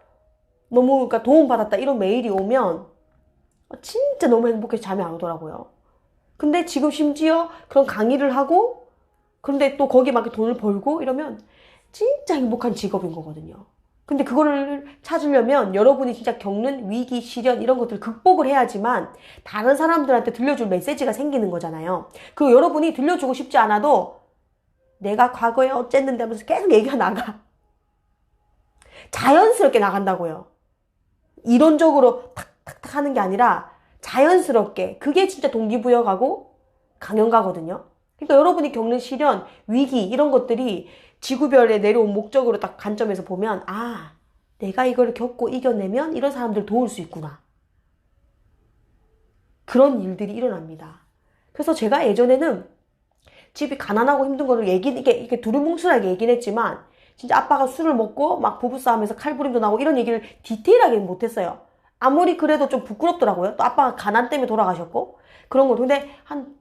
너무 그러니까 도움받았다 이런 메일이 오면 진짜 너무 행복해서 잠이 안 오더라고요. 근데 지금 심지어 그런 강의를 하고 그런데 또 거기에 맞게 돈을 벌고 이러면 진짜 행복한 직업인 거거든요. 근데 그거를 찾으려면 여러분이 진짜 겪는 위기, 시련 이런 것들을 극복을 해야지만 다른 사람들한테 들려줄 메시지가 생기는 거잖아요. 그 여러분이 들려주고 싶지 않아도 내가 과거에 어쨌는데 하면서 계속 얘기가 나가. 자연스럽게 나간다고요. 이론적으로 탁탁탁 하는 게 아니라 자연스럽게. 그게 진짜 동기부여가고 강연가거든요. 그러니까 여러분이 겪는 시련, 위기 이런 것들이 지구별에 내려온 목적으로 딱 관점에서 보면 아, 내가 이걸 겪고 이겨내면 이런 사람들 도울 수 있구나. 그런 일들이 일어납니다. 그래서 제가 예전에는 집이 가난하고 힘든 거를 이게 두루뭉술하게 얘기는 했지만 진짜 아빠가 술을 먹고 막 부부싸움에서 칼부림도 나고 이런 얘기를 디테일하게 못했어요. 아무리 그래도 좀 부끄럽더라고요. 또 아빠가 가난 때문에 돌아가셨고 그런 거. 근데 한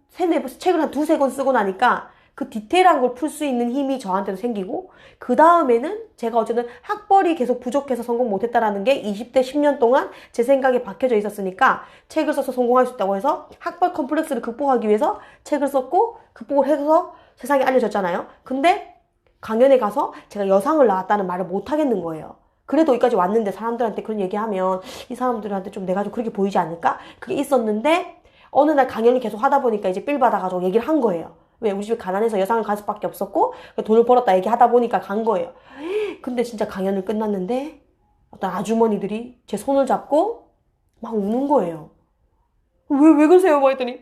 책을 한 두세 권 쓰고 나니까 그 디테일한 걸 풀 수 있는 힘이 저한테도 생기고 그 다음에는 제가 어쨌든 학벌이 계속 부족해서 성공 못했다라는 게 20대 10년 동안 제 생각에 박혀져 있었으니까 책을 써서 성공할 수 있다고 해서 학벌 컴플렉스를 극복하기 위해서 책을 썼고 극복을 해서 세상에 알려졌잖아요. 근데 강연에 가서 제가 여상을 낳았다는 말을 못 하겠는 거예요. 그래도 여기까지 왔는데 사람들한테 그런 얘기하면 이 사람들한테 좀 내가 좀 그렇게 보이지 않을까? 그게 있었는데 어느 날 강연을 계속 하다 보니까 이제 삘 받아가지고 얘기를 한 거예요. 왜? 우리 집에 가난해서 여상을 갈 수밖에 없었고 돈을 벌었다 얘기하다 보니까 간 거예요. 근데 진짜 강연을 끝났는데 어떤 아주머니들이 제 손을 잡고 막 우는 거예요. 왜 그러세요? 뭐 했더니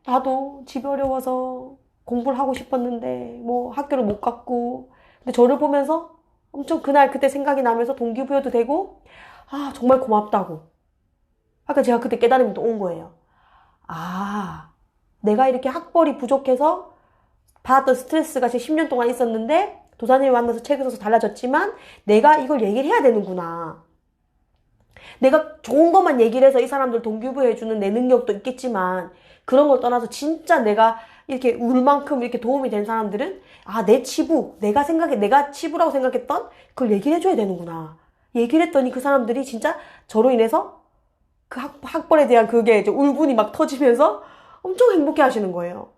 나도 집이 어려워서 공부를 하고 싶었는데 뭐 학교를 못 갔고 근데 저를 보면서 엄청 그때 생각이 나면서 동기부여도 되고 아 정말 고맙다고. 아까 제가 그때 깨달음이 또 온 거예요. 아 내가 이렇게 학벌이 부족해서 받았던 스트레스가 제 10년 동안 있었는데 도사님을 만나서 책을 써서 달라졌지만 내가 이걸 얘기를 해야 되는구나. 내가 좋은 것만 얘기를 해서 이 사람들 동기부여해주는 내 능력도 있겠지만 그런 걸 떠나서 진짜 내가 이렇게 울 만큼 이렇게 도움이 된 사람들은 아, 내가 치부라고 생각했던 그걸 얘기를 해줘야 되는구나. 얘기를 했더니 그 사람들이 진짜 저로 인해서 그 학벌에 대한 그게 이제 울분이 막 터지면서 엄청 행복해 하시는 거예요.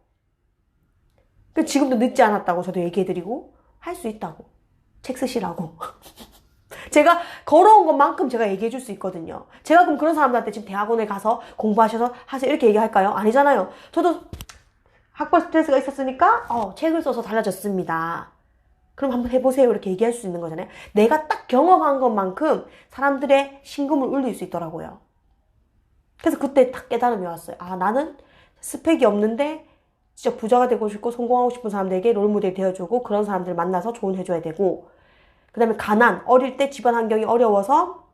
지금도 늦지 않았다고 저도 얘기해드리고 할 수 있다고. 책 쓰시라고. 제가 걸어온 것만큼 제가 얘기해 줄 수 있거든요. 제가 그럼 그런 사람들한테 지금 대학원에 가서 공부하셔서 하세요 이렇게 얘기할까요? 아니잖아요. 저도 학벌 스트레스가 있었으니까 책을 써서 달라졌습니다. 그럼 한번 해보세요 이렇게 얘기할 수 있는 거잖아요. 내가 딱 경험한 것만큼 사람들의 심금을 울릴 수 있더라고요. 그래서 그때 딱 깨달음이 왔어요. 아 나는 스펙이 없는데 진짜 부자가 되고 싶고 성공하고 싶은 사람들에게 롤모델이 되어주고 그런 사람들 만나서 조언해줘야 되고 그 다음에 가난, 어릴 때 집안 환경이 어려워서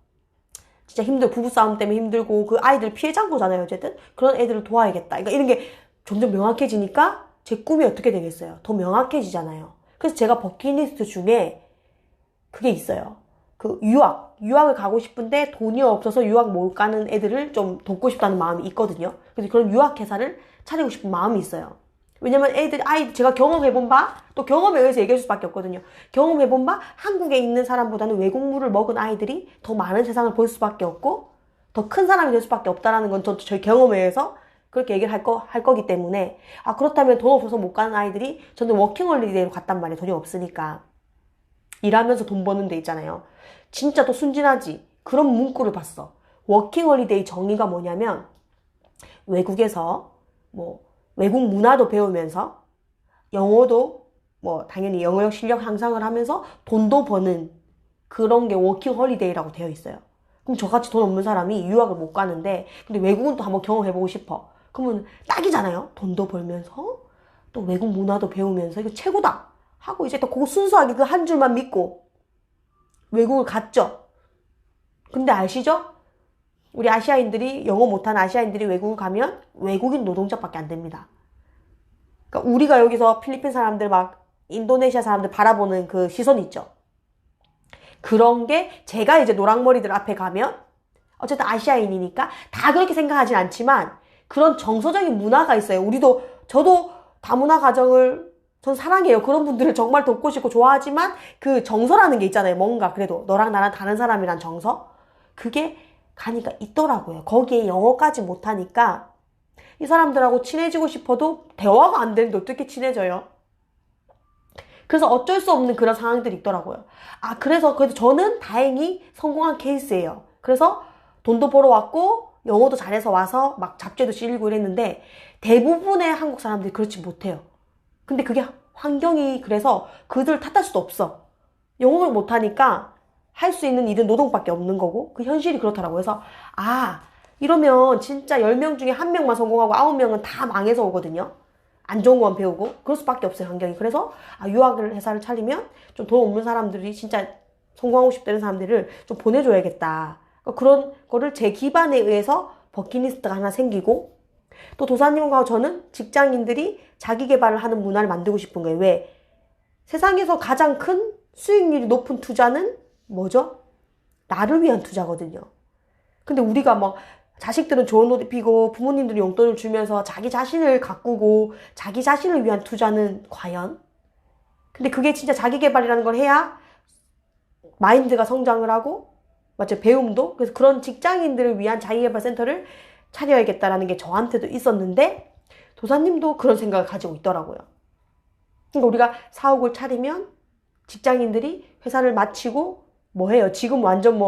진짜 부부싸움 때문에 힘들고 그 아이들 피해자인 거잖아요 어쨌든. 그런 애들을 도와야겠다. 그러니까 이런 게 점점 명확해지니까 제 꿈이 어떻게 되겠어요? 더 명확해지잖아요. 그래서 제가 버킷리스트 중에 그게 있어요. 그 유학을 가고 싶은데 돈이 없어서 유학 못 가는 애들을 좀 돕고 싶다는 마음이 있거든요. 그래서 그런 유학회사를 차리고 싶은 마음이 있어요. 왜냐면 제가 경험해본 바, 또 경험에 의해서 얘기할 수밖에 없거든요. 경험해본 바, 한국에 있는 사람보다는 외국물을 먹은 아이들이 더 많은 세상을 볼 수밖에 없고, 더 큰 사람이 될 수밖에 없다는 건 저희 경험에 의해서 그렇게 얘기를 할 거기 때문에, 아, 그렇다면 돈 없어서 못 가는 아이들이, 저는 워킹홀리데이로 갔단 말이에요. 돈이 없으니까. 일하면서 돈 버는 데 있잖아요. 진짜 또 순진하지. 그런 문구를 봤어. 워킹홀리데이 정의가 뭐냐면, 외국에서, 외국 문화도 배우면서 영어도 당연히 영어 실력 향상을 하면서 돈도 버는 그런 게 워킹 홀리데이라고 되어 있어요. 그럼 저같이 돈 없는 사람이 유학을 못 가는데 근데 외국은 또 한번 경험해보고 싶어. 그러면 딱이잖아요. 돈도 벌면서 또 외국 문화도 배우면서 이거 최고다 하고 이제 또 그거 순수하게 그 한 줄만 믿고 외국을 갔죠. 근데 아시죠? 우리 아시아인들이 영어 못하는 아시아인들이 외국을 가면 외국인 노동자밖에 안 됩니다. 그러니까 우리가 여기서 필리핀 사람들 막 인도네시아 사람들 바라보는 그 시선 있죠. 그런 게 제가 이제 노랑머리들 앞에 가면 어쨌든 아시아인이니까 다 그렇게 생각하진 않지만 그런 정서적인 문화가 있어요. 저도 다문화 가정을 전 사랑해요. 그런 분들을 정말 돕고 싶고 좋아하지만 그 정서라는 게 있잖아요. 뭔가 그래도 너랑 나랑 다른 사람이란 정서? 그게 가니까 있더라고요. 거기에 영어까지 못하니까 이 사람들하고 친해지고 싶어도 대화가 안 되는데 어떻게 친해져요? 그래서 어쩔 수 없는 그런 상황들이 있더라고요. 그래서 저는 다행히 성공한 케이스예요. 그래서 돈도 벌어 왔고 영어도 잘해서 와서 막 잡지도 실리고 이랬는데 대부분의 한국 사람들이 그렇지 못해요. 근데 그게 환경이 그래서 그들 탓할 수도 없어. 영어를 못하니까 할 수 있는 일은 노동밖에 없는 거고 그 현실이 그렇더라고요. 그래서 이러면 진짜 10명 중에 1명만 성공하고 9명은 다 망해서 오거든요. 안 좋은 것만 배우고 그럴 수밖에 없어요. 환경이. 그래서 유학을 회사를 차리면 좀 돈 없는 사람들이 진짜 성공하고 싶다는 사람들을 좀 보내줘야겠다. 그런 거를 제 기반에 의해서 버킷리스트가 하나 생기고 또 도사님과 저는 직장인들이 자기 개발을 하는 문화를 만들고 싶은 거예요. 왜? 세상에서 가장 큰 수익률이 높은 투자는 뭐죠? 나를 위한 투자거든요. 근데 우리가 막 자식들은 좋은 옷 입히고 부모님들이 용돈을 주면서 자기 자신을 가꾸고 자기 자신을 위한 투자는 과연? 근데 그게 진짜 자기 개발이라는 걸 해야 마인드가 성장을 하고 맞죠? 배움도. 그래서 그런 직장인들을 위한 자기개발 센터를 차려야겠다라는 게 저한테도 있었는데 도사님도 그런 생각을 가지고 있더라고요. 그러니까 우리가 사옥을 차리면 직장인들이 회사를 마치고 뭐 해요? 지금 완전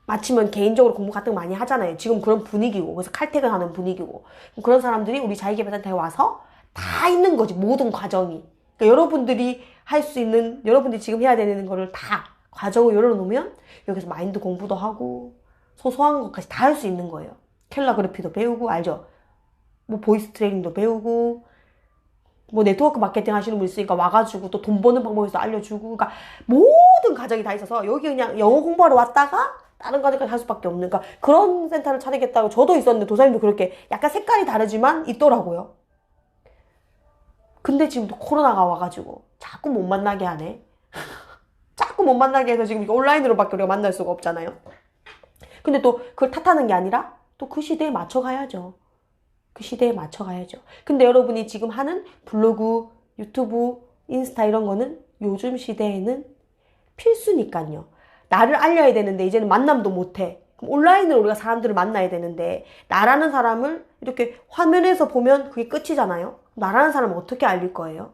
마치면 개인적으로 공부 같은 거 많이 하잖아요. 지금 그런 분위기고 그래서 칼퇴근하는 분위기고 그런 사람들이 우리 자기개발센터에 와서 다 있는 거지. 모든 과정이. 그러니까 여러분들이 할 수 있는 여러분들이 지금 해야 되는 거를 다 과정을 열어놓으면 여기서 마인드 공부도 하고 소소한 것까지 다 할 수 있는 거예요. 캘라그래피도 배우고 알죠? 보이스 트레이닝도 배우고 네트워크 마케팅 하시는 분 있으니까 와가지고 또 돈 버는 방법에서 알려주고 그러니까 모든 과정이 다 있어서 여기 그냥 영어 공부하러 왔다가 다른 과정까지 할 수밖에 없는 그러니까 그런 센터를 차리겠다고 저도 있었는데 도사님도 그렇게 약간 색깔이 다르지만 있더라고요. 근데 지금 또 코로나가 와가지고 자꾸 못 만나게 하네. 자꾸 못 만나게 해서 지금 온라인으로밖에 우리가 만날 수가 없잖아요. 근데 또 그걸 탓하는 게 아니라 또 그 시대에 맞춰가야죠. 그 시대에 맞춰가야죠. 근데 여러분이 지금 하는 블로그, 유튜브, 인스타 이런 거는 요즘 시대에는 필수니까요. 나를 알려야 되는데 이제는 만남도 못해. 그럼 온라인으로 우리가 사람들을 만나야 되는데 나라는 사람을 이렇게 화면에서 보면 그게 끝이잖아요. 나라는 사람을 어떻게 알릴 거예요?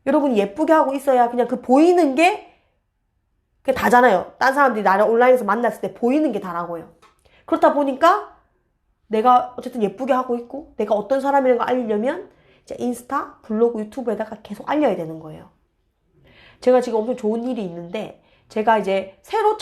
여러분이 예쁘게 하고 있어야 그냥 그 보이는 게 그게 다잖아요. 딴 사람들이 나를 온라인에서 만났을 때 보이는 게 다라고요. 그렇다 보니까 내가 어쨌든 예쁘게 하고 있고 내가 어떤 사람이라는 걸 알리려면 이제 인스타, 블로그, 유튜브에다가 계속 알려야 되는 거예요. 제가 지금 엄청 좋은 일이 있는데 제가 이제 새로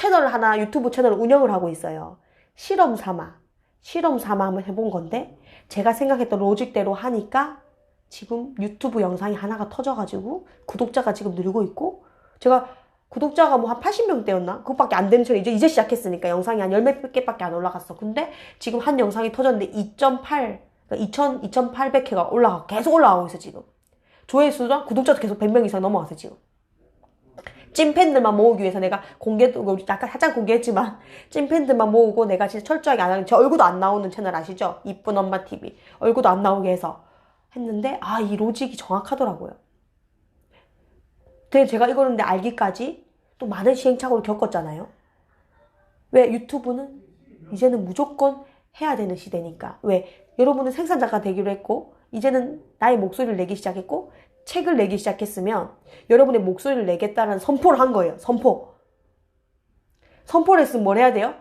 유튜브 채널을 운영을 하고 있어요. 실험 삼아 한번 해본 건데 제가 생각했던 로직대로 하니까 지금 유튜브 영상이 하나가 터져가지고 구독자가 지금 늘고 있고 제가 구독자가 한 80명대였나? 그것밖에 안 되는 채널 이제 시작했으니까 영상이 한 10몇 개밖에 안 올라갔어. 근데 지금 한 영상이 터졌는데 2,800회가 계속 올라가고 있어 지금. 조회수랑 구독자도 계속 100명 이상 넘어갔어 지금. 찐팬들만 모으기 위해서 내가 약간 살짝 공개했지만 찐팬들만 모으고 내가 진짜 철저하게 안 하는 제 얼굴도 안 나오는 채널 아시죠? 이쁜 엄마 TV 얼굴도 안 나오게 해서 했는데 이 로직이 정확하더라고요. 근데 제가 이거를 근데 알기까지 또 많은 시행착오를 겪었잖아요. 왜? 유튜브는 이제는 무조건 해야 되는 시대니까. 왜? 여러분은 생산자가 되기로 했고 이제는 나의 목소리를 내기 시작했고 책을 내기 시작했으면 여러분의 목소리를 내겠다는 선포를 한 거예요. 선포를 했으면 뭘 해야 돼요?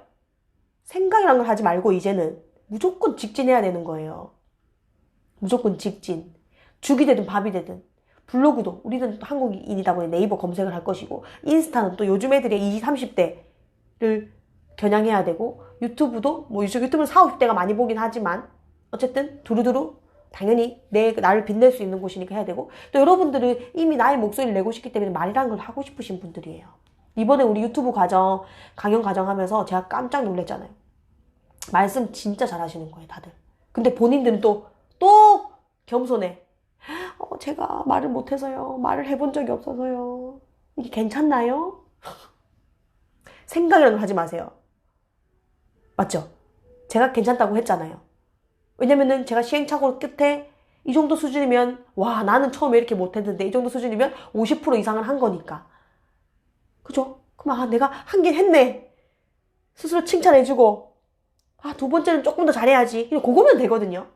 생각이란 걸 하지 말고 이제는 무조건 직진해야 되는 거예요. 무조건 직진. 죽이 되든 밥이 되든. 블로그도 우리는 또 한국인이다 보니 네이버 검색을 할 것이고 인스타는 또 요즘 애들의 20, 30대를 겨냥해야 되고 유튜브도 유튜브는 40, 50대가 많이 보긴 하지만 어쨌든 두루두루 당연히 나를 빛낼 수 있는 곳이니까 해야 되고 또 여러분들은 이미 나의 목소리를 내고 싶기 때문에 말이라는 걸 하고 싶으신 분들이에요. 이번에 우리 유튜브 강연 과정 하면서 제가 깜짝 놀랐잖아요. 말씀 진짜 잘하시는 거예요 다들. 근데 본인들은 또 겸손해. 제가 말을 못해서요. 말을 해본 적이 없어서요. 이게 괜찮나요? 생각이라는 거 하지 마세요. 맞죠? 제가 괜찮다고 했잖아요. 왜냐면은 제가 시행착오 끝에 이 정도 수준이면 와 나는 처음에 이렇게 못했는데 이 정도 수준이면 50% 이상을 한 거니까. 그죠? 그럼 아 내가 한 개 했네. 스스로 칭찬해주고 아 두 번째는 조금 더 잘해야지. 그냥 그거면 되거든요.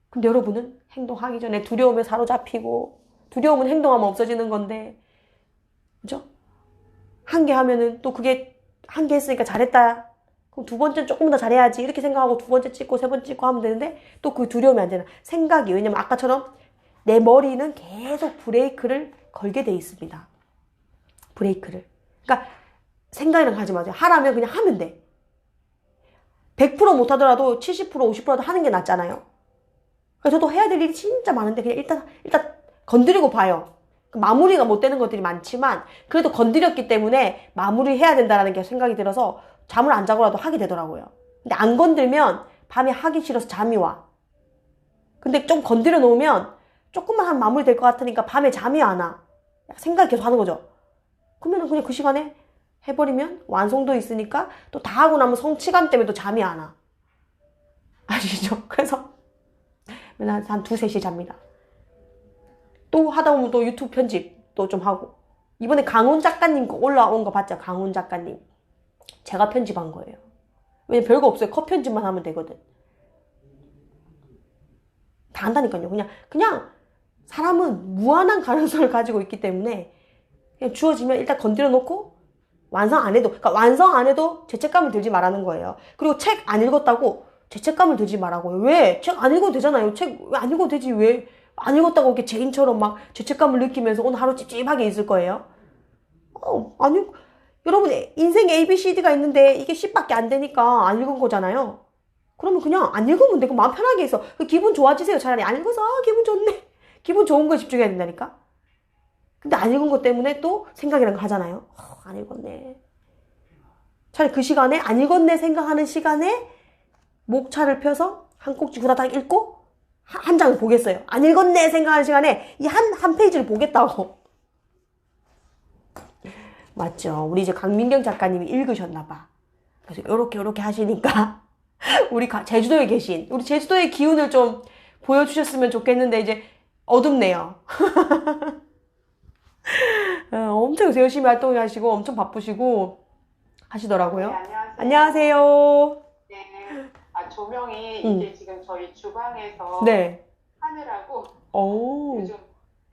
근데 여러분은 행동하기 전에 두려움에 사로잡히고 두려움은 행동하면 없어지는 건데 그죠? 한 개 하면은 또 그게 한 개 했으니까 잘했다. 그럼 두 번째는 조금 더 잘해야지. 이렇게 생각하고 두 번째 찍고 세 번째 찍고 하면 되는데 또 그 두려움이 안 되나. 생각이. 왜냐면 아까처럼 내 머리는 계속 브레이크를 걸게 돼 있습니다. 브레이크를. 그러니까 생각이랑 하지 마세요. 하라면 그냥 하면 돼. 100% 못하더라도 70% 50%라도 하는 게 낫잖아요. 그러니까 저도 해야 될 일이 진짜 많은데 그냥 일단 건드리고 봐요. 마무리가 못 되는 것들이 많지만 그래도 건드렸기 때문에 마무리해야 된다는 게 생각이 들어서 잠을 안 자고라도 하게 되더라고요. 근데 안 건들면 밤에 하기 싫어서 잠이 와. 근데 좀 건드려 놓으면 조금만 하면 마무리 될 것 같으니까 밤에 잠이 안 와. 생각 계속 하는 거죠. 그러면 그냥 그 시간에 해버리면 완성도 있으니까 또 다 하고 나면 성취감 때문에 또 잠이 안 와. 아시죠? 그래서 맨날 한 2, 3시에 잡니다. 또 하다 보면 또 유튜브 편집도 좀 하고. 이번에 강훈 작가님 거 올라온 거 봤죠? 강훈 작가님. 제가 편집한 거예요. 왜냐면 별거 없어요. 컷 편집만 하면 되거든. 다 한다니까요. 그냥 사람은 무한한 가능성을 가지고 있기 때문에 그냥 주어지면 일단 건드려 놓고 완성 안 해도, 그러니까 완성 안 해도 죄책감을 들지 말라는 거예요. 그리고 책 안 읽었다고 죄책감을 들지 말라고요. 왜? 책 안 읽어도 되잖아요. 책 왜 안 읽어도 되지? 왜? 안 읽었다고 이렇게 죄인처럼 막 죄책감을 느끼면서 오늘 하루 찝찝하게 있을 거예요? 아니, 여러분, 인생 ABCD가 있는데 이게 10밖에 안 되니까 안 읽은 거잖아요. 그러면 그냥 안 읽으면 되고 마음 편하게 있어. 기분 좋아지세요. 차라리 안 읽어서 기분 좋네. 기분 좋은 거에 집중해야 된다니까. 근데 안 읽은 것 때문에 또 생각이란 거 하잖아요. 안 읽었네. 차라리 그 시간에 안 읽었네 생각하는 시간에 목차를 펴서 한 꼭지 후다닥 읽고 한 장을 보겠어요. 안 읽었네 생각하는 시간에 이 한 페이지를 보겠다고. 맞죠. 우리 이제 강민경 작가님이 읽으셨나봐. 그래서 요렇게 하시니까 우리 제주도에 계신 우리 제주도의 기운을 좀 보여주셨으면 좋겠는데 이제 어둡네요. 엄청 요새 열심히 활동하시고 엄청 바쁘시고 하시더라고요. 네, 안녕하세요. 안녕하세요. 네. 조명이 응. 이게 지금 저희 주방에서 네. 하느라고 오. 요즘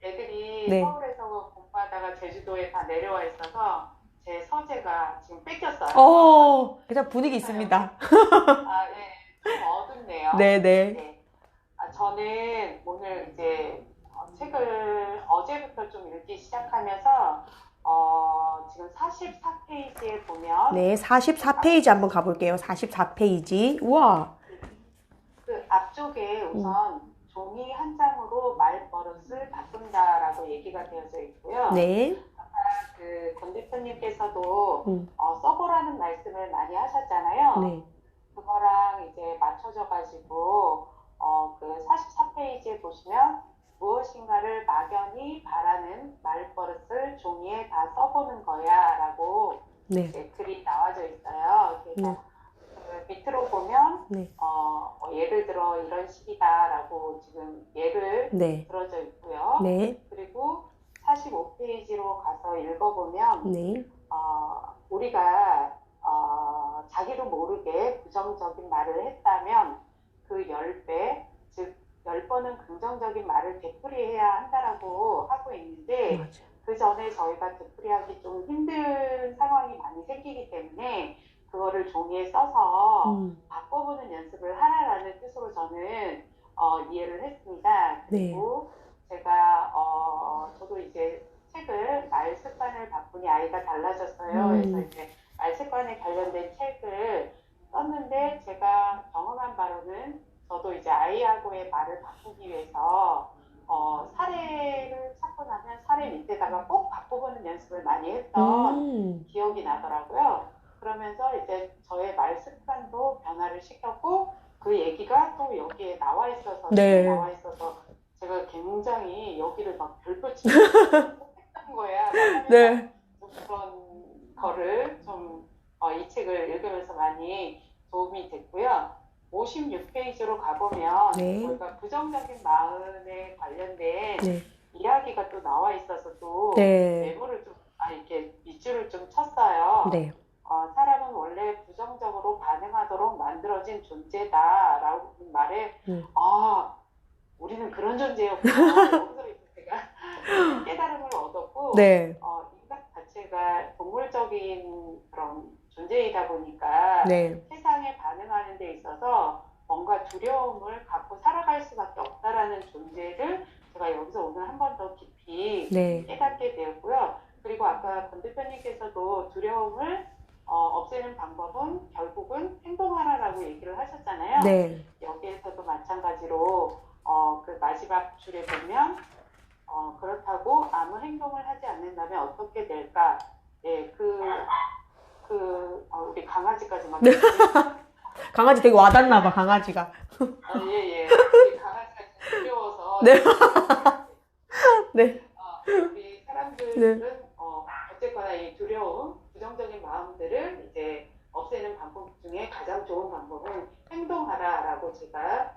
애들이 네. 서울에서 공부하다가 제주도에 다 내려와 있어서 제 서재가 지금 뺏겼어요. 그냥 분위기 있습니다. 네. 좀 어둡네요. 네네. 네. 저는 오늘 이제 책을 어제부터 좀 읽기 시작하면서 지금 44페이지에 보면 네, 44페이지 한번 가볼게요. 44페이지. 우와. 그 앞쪽에 우선 종이 한 장으로 말버릇을 바꾼다라고 얘기가 되어져 있고요. 네. 그 권 대표님께서도 써보라는 말씀을 많이 하셨잖아요. 네. 그거랑 이제 맞춰져 가지고 그 44페이지에 보시면 무엇인가를 막연히 바라는 말버릇을 종이에 다 써보는 거야라고 네. 이제 글이 나와져 있어요. 그래서 그 밑으로 보면 네. 예를 들어 이런 식이다라고 지금 예를 네. 들어져 있고요. 네. 그리고 45페이지로 가서 읽어보면 네. 우리가 자기도 모르게 부정적인 말을 했다면 그 10배, 즉 10번은 긍정적인 말을 되풀이해야 한다라고 하고 있는데 맞아요. 그 전에 저희가 되풀이하기 좀 힘든 상황이 많이 생기기 때문에 그거를 종이에 써서 바꿔보는 연습을 하라라는 뜻으로 저는 이해를 했습니다. 그리고 제가 저도 이제 책을 말 습관을 바꾸니 아이가 달라졌어요. 그래서 이제 말 습관에 관련된 책을 썼는데 제가 경험한 바로는 저도 이제 아이하고의 말을 바꾸기 위해서 사례를 찾고 나면 사례 밑에다가 꼭 바꿔보는 연습을 많이 했던 기억이 나더라고요. 그러면서 이제 저의 말 습관도 변화를 시켰고 그 얘기가 또 여기에 나와 있어서 나와 있어서 제가 굉장히 여기를 막 별표치고 했던 거야. 네. 그런 거를 좀 이 책을 읽으면서 많이 도움이 됐고요. 56페이지로 가보면 네. 저희가 부정적인 마음에 관련된 네. 이야기가 또 나와 있어서 또 네. 메모를 좀, 이렇게 밑줄을 좀 쳤어요. 네. 사람은 원래 부정적으로 반응하도록 만들어진 존재다라고 말에, 우리는 그런 존재였구나. 여기서 이제 제가 깨달음을 얻었고, 네. 인간 자체가 동물적인 그런 존재이다 보니까 네. 세상에 반응하는 데 있어서 뭔가 두려움을 갖고 살아갈 수밖에 없다라는 존재를 제가 여기서 오늘 한 번 더 깊이 네. 깨닫게 되었고요. 그리고 아까 권 대표님께서도 두려움을 없애는 방법은 결국은 행동하라라고 얘기를 하셨잖아요. 네. 여기에서도 마찬가지로 그 마지막 줄에 보면 그렇다고 아무 행동을 하지 않는다면 어떻게 될까? 예, 우리 강아지까지 막. 강아지 되게 와닿나 봐, 강아지가. 예. 우리 강아지가 좀 두려워서. 네. 네. 우리 사람들은 어쨌거나 이 두려움, 부정적인 마음들을 이제 없애는 방법 중에 가장 좋은 방법은 행동하라라고 제가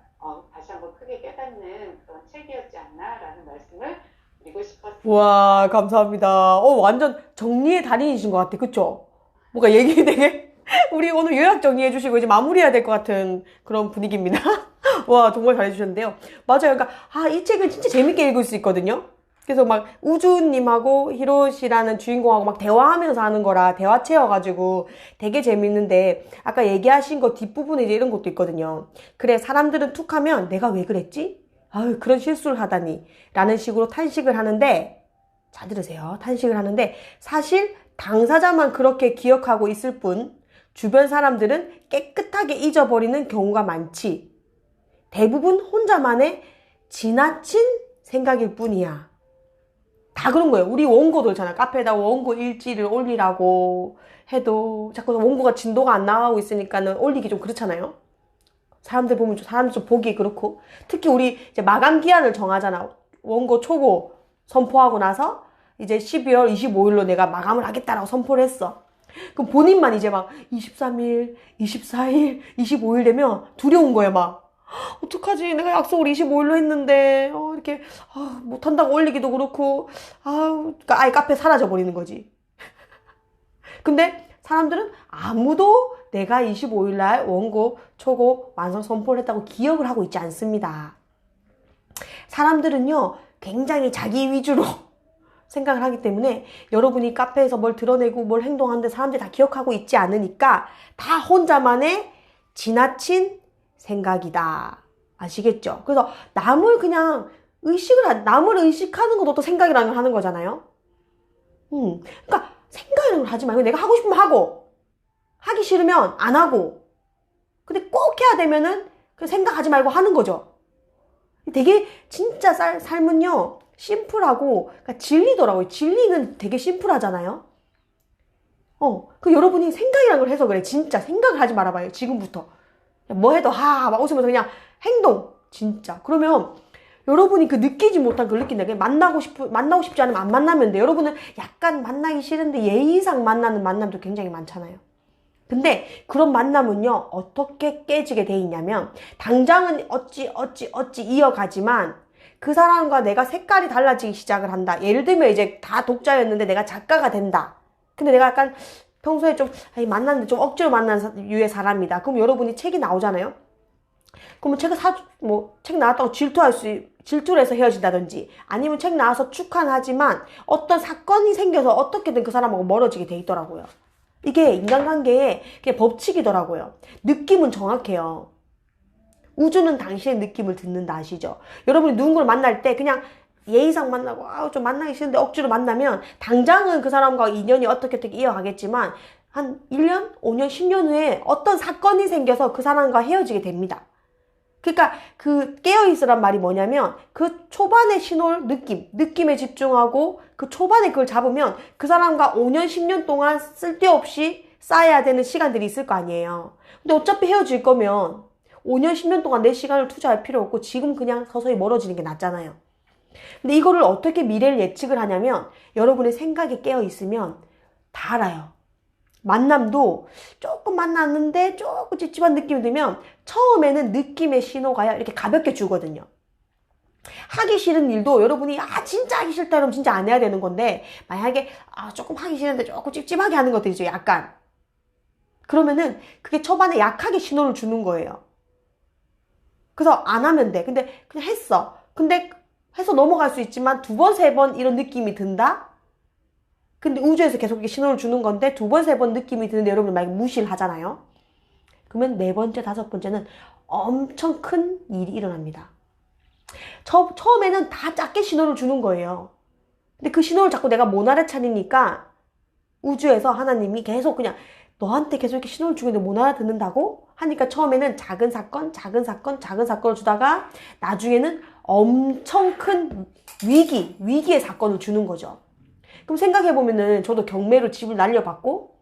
다시 한번 크게 깨닫는 그런 책이었지 않나라는 말씀을 드리고 싶었습니다. 와, 감사합니다. 완전 정리의 달인이신 것 같아. 그쵸? 뭔가 얘기 되게, 우리 오늘 요약 정리해 주시고 이제 마무리해야 될 것 같은 그런 분위기입니다. 와, 정말 잘해주셨는데요. 맞아요. 그러니까, 이 책을 진짜 재밌게 읽을 수 있거든요. 그래서 막 우주님하고 히로시라는 주인공하고 막 대화하면서 하는 거라 대화체여가지고 되게 재밌는데, 아까 얘기하신 거 뒷부분에 이제 이런 것도 있거든요. 그래, 사람들은 툭 하면 내가 왜 그랬지? 아유, 그런 실수를 하다니. 라는 식으로 탄식을 하는데, 잘 들으세요. 탄식을 하는데, 사실 당사자만 그렇게 기억하고 있을 뿐, 주변 사람들은 깨끗하게 잊어버리는 경우가 많지. 대부분 혼자만의 지나친 생각일 뿐이야. 다 그런 거예요. 우리 원고도 있잖아. 카페에다 원고 일지를 올리라고 해도 자꾸 원고가 진도가 안 나가고 있으니까는 올리기 좀 그렇잖아요. 사람들 보면 사람들 좀 보기 그렇고. 특히 우리 이제 마감 기한을 정하잖아. 원고 초고 선포하고 나서 이제 12월 25일로 내가 마감을 하겠다라고 선포를 했어. 그럼 본인만 이제 막 23일, 24일, 25일 되면 두려운 거예요, 막. 어떡하지? 내가 약속을 25일로 했는데, 이렇게, 못한다고 올리기도 그렇고, 그러니까 아예 카페 사라져 버리는 거지. 근데 사람들은 아무도 내가 25일날 원고, 초고, 완성 선포를 했다고 기억을 하고 있지 않습니다. 사람들은요, 굉장히 자기 위주로 생각을 하기 때문에 여러분이 카페에서 뭘 드러내고 뭘 행동하는데 사람들이 다 기억하고 있지 않으니까 다 혼자만의 지나친 생각이다. 아시겠죠? 그래서 남을 의식하는 것도 또 생각이라는 걸 하는 거잖아요. 그러니까 생각이라는 걸 하지 말고 내가 하고 싶으면 하고 하기 싫으면 안 하고 근데 꼭 해야 되면은 그 생각하지 말고 하는 거죠. 되게 진짜 삶은요 심플하고 그러니까 진리더라고요. 진리는 되게 심플하잖아요. 그 여러분이 생각이라는 걸 해서 그래. 진짜 생각을 하지 말아봐요. 지금부터 뭐 해도 막 웃으면서 그냥 행동 진짜. 그러면 여러분이 그 느끼지 못한 걸 느낀다. 그냥 만나고 싶지 않으면 안 만나면 돼. 여러분은 약간 만나기 싫은데 예의상 만나는 만남도 굉장히 많잖아요. 근데 그런 만남은요 어떻게 깨지게 돼 있냐면 당장은 어찌 이어가지만 그 사람과 내가 색깔이 달라지기 시작을 한다. 예를 들면 이제 다 독자였는데 내가 작가가 된다. 근데 내가 약간 평소에 좀 만났는데 좀 억지로 만난 유의 사람이다. 그럼 여러분이 책이 나오잖아요. 그러면 책 나왔다고 질투를 해서 헤어진다든지 아니면 책 나와서 축하하지만 어떤 사건이 생겨서 어떻게든 그 사람하고 멀어지게 돼 있더라고요. 이게 인간관계의 그냥 법칙이더라고요. 느낌은 정확해요. 우주는 당신의 느낌을 듣는다 아시죠? 여러분이 누군가를 만날 때 그냥 예의상 만나고 좀 만나기 싫은데 억지로 만나면 당장은 그 사람과 인연이 어떻게 이어가겠지만 한 1년, 5년, 10년 후에 어떤 사건이 생겨서 그 사람과 헤어지게 됩니다. 그러니까 그 깨어있으란 말이 뭐냐면 그 초반의 신호를 느낌에 집중하고 그 초반에 그걸 잡으면 그 사람과 5년, 10년 동안 쓸데없이 쌓아야 되는 시간들이 있을 거 아니에요. 근데 어차피 헤어질 거면 5년, 10년 동안 내 시간을 투자할 필요 없고 지금 그냥 서서히 멀어지는 게 낫잖아요. 근데 이거를 어떻게 미래를 예측을 하냐면 여러분의 생각이 깨어있으면 다 알아요. 만남도 조금 만났는데 조금 찝찝한 느낌이 들면 처음에는 느낌의 신호가요, 이렇게 가볍게 주거든요. 하기 싫은 일도 여러분이 진짜 하기 싫다 그러면 진짜 안 해야 되는 건데, 만약에 조금 하기 싫은데 조금 찝찝하게 하는 것들이죠, 약간. 그러면은 그게 초반에 약하게 신호를 주는 거예요. 그래서 안 하면 돼. 근데 그냥 했어. 근데 해서 넘어갈 수 있지만 2번, 3번 이런 느낌이 든다? 근데 우주에서 계속 이렇게 신호를 주는 건데 2번, 3번 느낌이 드는데 여러분이 만약에 무시를 하잖아요? 그러면 4번째, 5번째는 엄청 큰 일이 일어납니다. 처음에는 다 작게 신호를 주는 거예요. 근데 그 신호를 자꾸 내가 못 알아차리니까 우주에서 하나님이 계속 그냥 너한테 계속 이렇게 신호를 주고 있는데 못 알아듣는다고? 하니까 처음에는 작은 사건, 작은 사건, 작은 사건을 주다가 나중에는 엄청 큰 위기의 사건을 주는 거죠. 그럼 생각해보면은 저도 경매로 집을 날려받고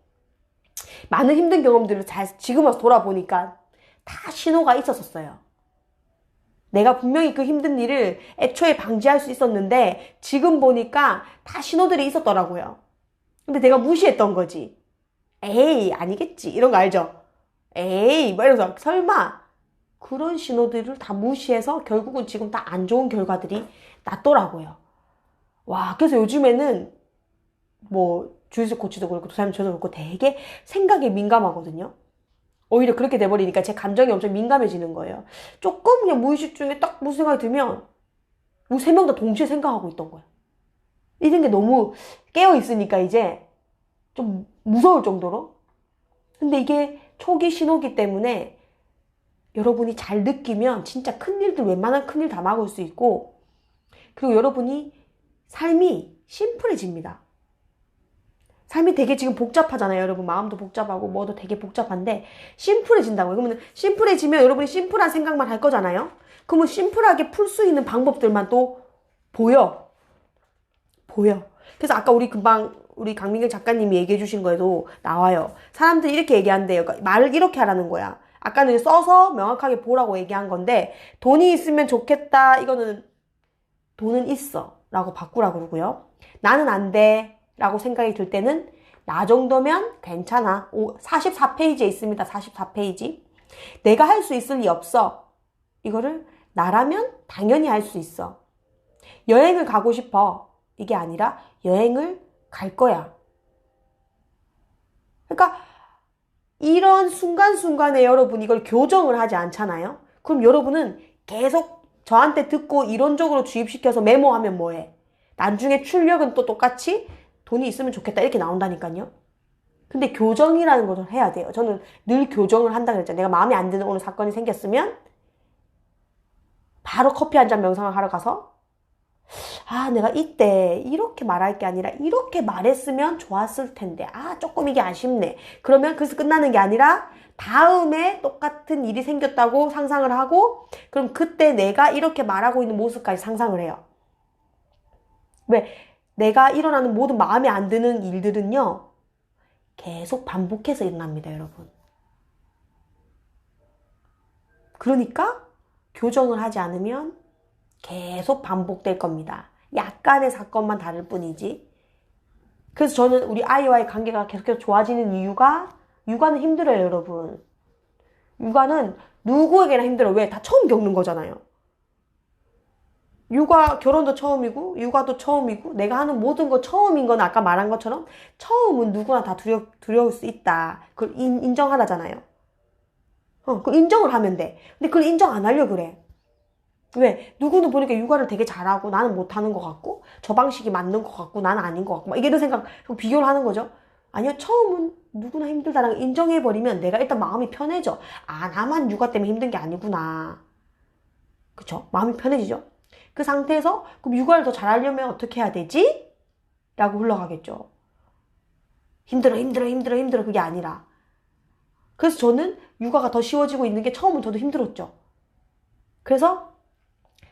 많은 힘든 경험들을 지금 와서 돌아보니까 다 신호가 있었어요. 내가 분명히 그 힘든 일을 애초에 방지할 수 있었는데 지금 보니까 다 신호들이 있었더라고요. 근데 내가 무시했던 거지. 에이, 아니겠지. 이런 거 알죠? 에이, 뭐 이러면서 설마. 그런 신호들을 다 무시해서 결국은 지금 다 안 좋은 결과들이 났더라고요. 와, 그래서 요즘에는 뭐 주유소 코치도 그렇고 도사님 저도 그렇고 되게 생각에 민감하거든요. 오히려 그렇게 돼버리니까 제 감정이 엄청 민감해지는 거예요. 조금 그냥 무의식 중에 딱 무슨 생각이 들면 3명 다 동시에 생각하고 있던 거예요. 이런 게 너무 깨어있으니까 이제 좀 무서울 정도로. 근데 이게 초기 신호기 때문에 여러분이 잘 느끼면 진짜 큰일들, 웬만한 큰일 다 막을 수 있고, 그리고 여러분이 삶이 심플해집니다. 삶이 되게 지금 복잡하잖아요. 여러분 마음도 복잡하고 뭐도 되게 복잡한데 심플해진다고요. 그러면 심플해지면 여러분이 심플한 생각만 할 거잖아요. 그러면 심플하게 풀 수 있는 방법들만 또 보여. 그래서 아까 우리 강민경 작가님이 얘기해 주신 거에도 나와요. 사람들이 이렇게 얘기한대요. 그러니까 말을 이렇게 하라는 거야. 아까는 써서 명확하게 보라고 얘기한 건데, 돈이 있으면 좋겠다. 이거는 돈은 있어 라고 바꾸라고 그러고요. 나는 안 돼 라고 생각이 들 때는 나 정도면 괜찮아. 44페이지에 있습니다. 44페이지. 내가 할 수 있을 리 없어. 이거를 나라면 당연히 할 수 있어. 여행을 가고 싶어. 이게 아니라 여행을 갈 거야. 그러니까 이런 순간순간에 여러분 이걸 교정을 하지 않잖아요. 그럼 여러분은 계속 저한테 듣고 이론적으로 주입시켜서 메모하면 뭐해? 나중에 출력은 또 똑같이 돈이 있으면 좋겠다 이렇게 나온다니까요. 근데 교정이라는 것을 해야 돼요. 저는 늘 교정을 한다 그랬잖아요. 내가 마음에 안 드는 오늘 사건이 생겼으면 바로 커피 한 잔 명상을 하러 가서 내가 이때 이렇게 말할 게 아니라 이렇게 말했으면 좋았을 텐데 조금 이게 아쉽네. 그러면 그래서 끝나는 게 아니라 다음에 똑같은 일이 생겼다고 상상을 하고, 그럼 그때 내가 이렇게 말하고 있는 모습까지 상상을 해요. 왜? 내가 일어나는 모든 마음에 안 드는 일들은요 계속 반복해서 일어납니다, 여러분. 그러니까 교정을 하지 않으면 계속 반복될 겁니다. 약간의 사건만 다를 뿐이지. 그래서 저는 우리 아이와의 관계가 계속해서 좋아지는 이유가, 육아는 힘들어요, 여러분. 육아는 누구에게나 힘들어요. 왜? 다 처음 겪는 거잖아요. 결혼도 처음이고 육아도 처음이고 내가 하는 모든 거 처음인 건 아까 말한 것처럼 처음은 누구나 다 두려울 수 있다. 그걸 인정하라잖아요. 그걸 인정을 하면 돼. 근데 그걸 인정 안 하려고 그래. 왜? 누구는 보니까 육아를 되게 잘하고 나는 못하는 것 같고 저 방식이 맞는 것 같고 나는 아닌 것 같고 막 이런 생각, 비교를 하는 거죠. 아니요, 처음은 누구나 힘들다라는 걸 인정해버리면 내가 일단 마음이 편해져. 나만 육아 때문에 힘든 게 아니구나. 그쵸? 마음이 편해지죠. 그 상태에서 그럼 육아를 더 잘하려면 어떻게 해야 되지? 라고 흘러가겠죠. 힘들어 그게 아니라. 그래서 저는 육아가 더 쉬워지고 있는 게 처음은 저도 힘들었죠. 그래서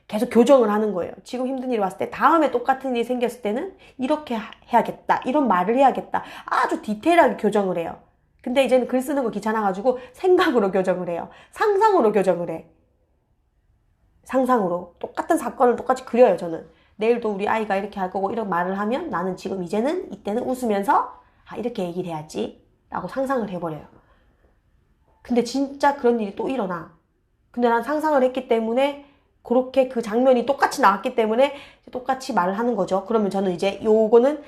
계속 교정을 하는 거예요. 지금 힘든 일이 왔을 때 다음에 똑같은 일이 생겼을 때는 이렇게 해야겠다. 이런 말을 해야겠다. 아주 디테일하게 교정을 해요. 근데 이제는 글 쓰는 거 귀찮아가지고 생각으로 교정을 해요. 상상으로 교정을 해. 상상으로 똑같은 사건을 똑같이 그려요. 저는 내일도 우리 아이가 이렇게 할 거고 이런 말을 하면 나는 지금 이때는 웃으면서 이렇게 얘기를 해야지. 라고 상상을 해버려요. 근데 진짜 그런 일이 또 일어나. 근데 난 상상을 했기 때문에 그렇게 그 장면이 똑같이 나왔기 때문에 똑같이 말을 하는 거죠. 그러면 저는 이제 요거는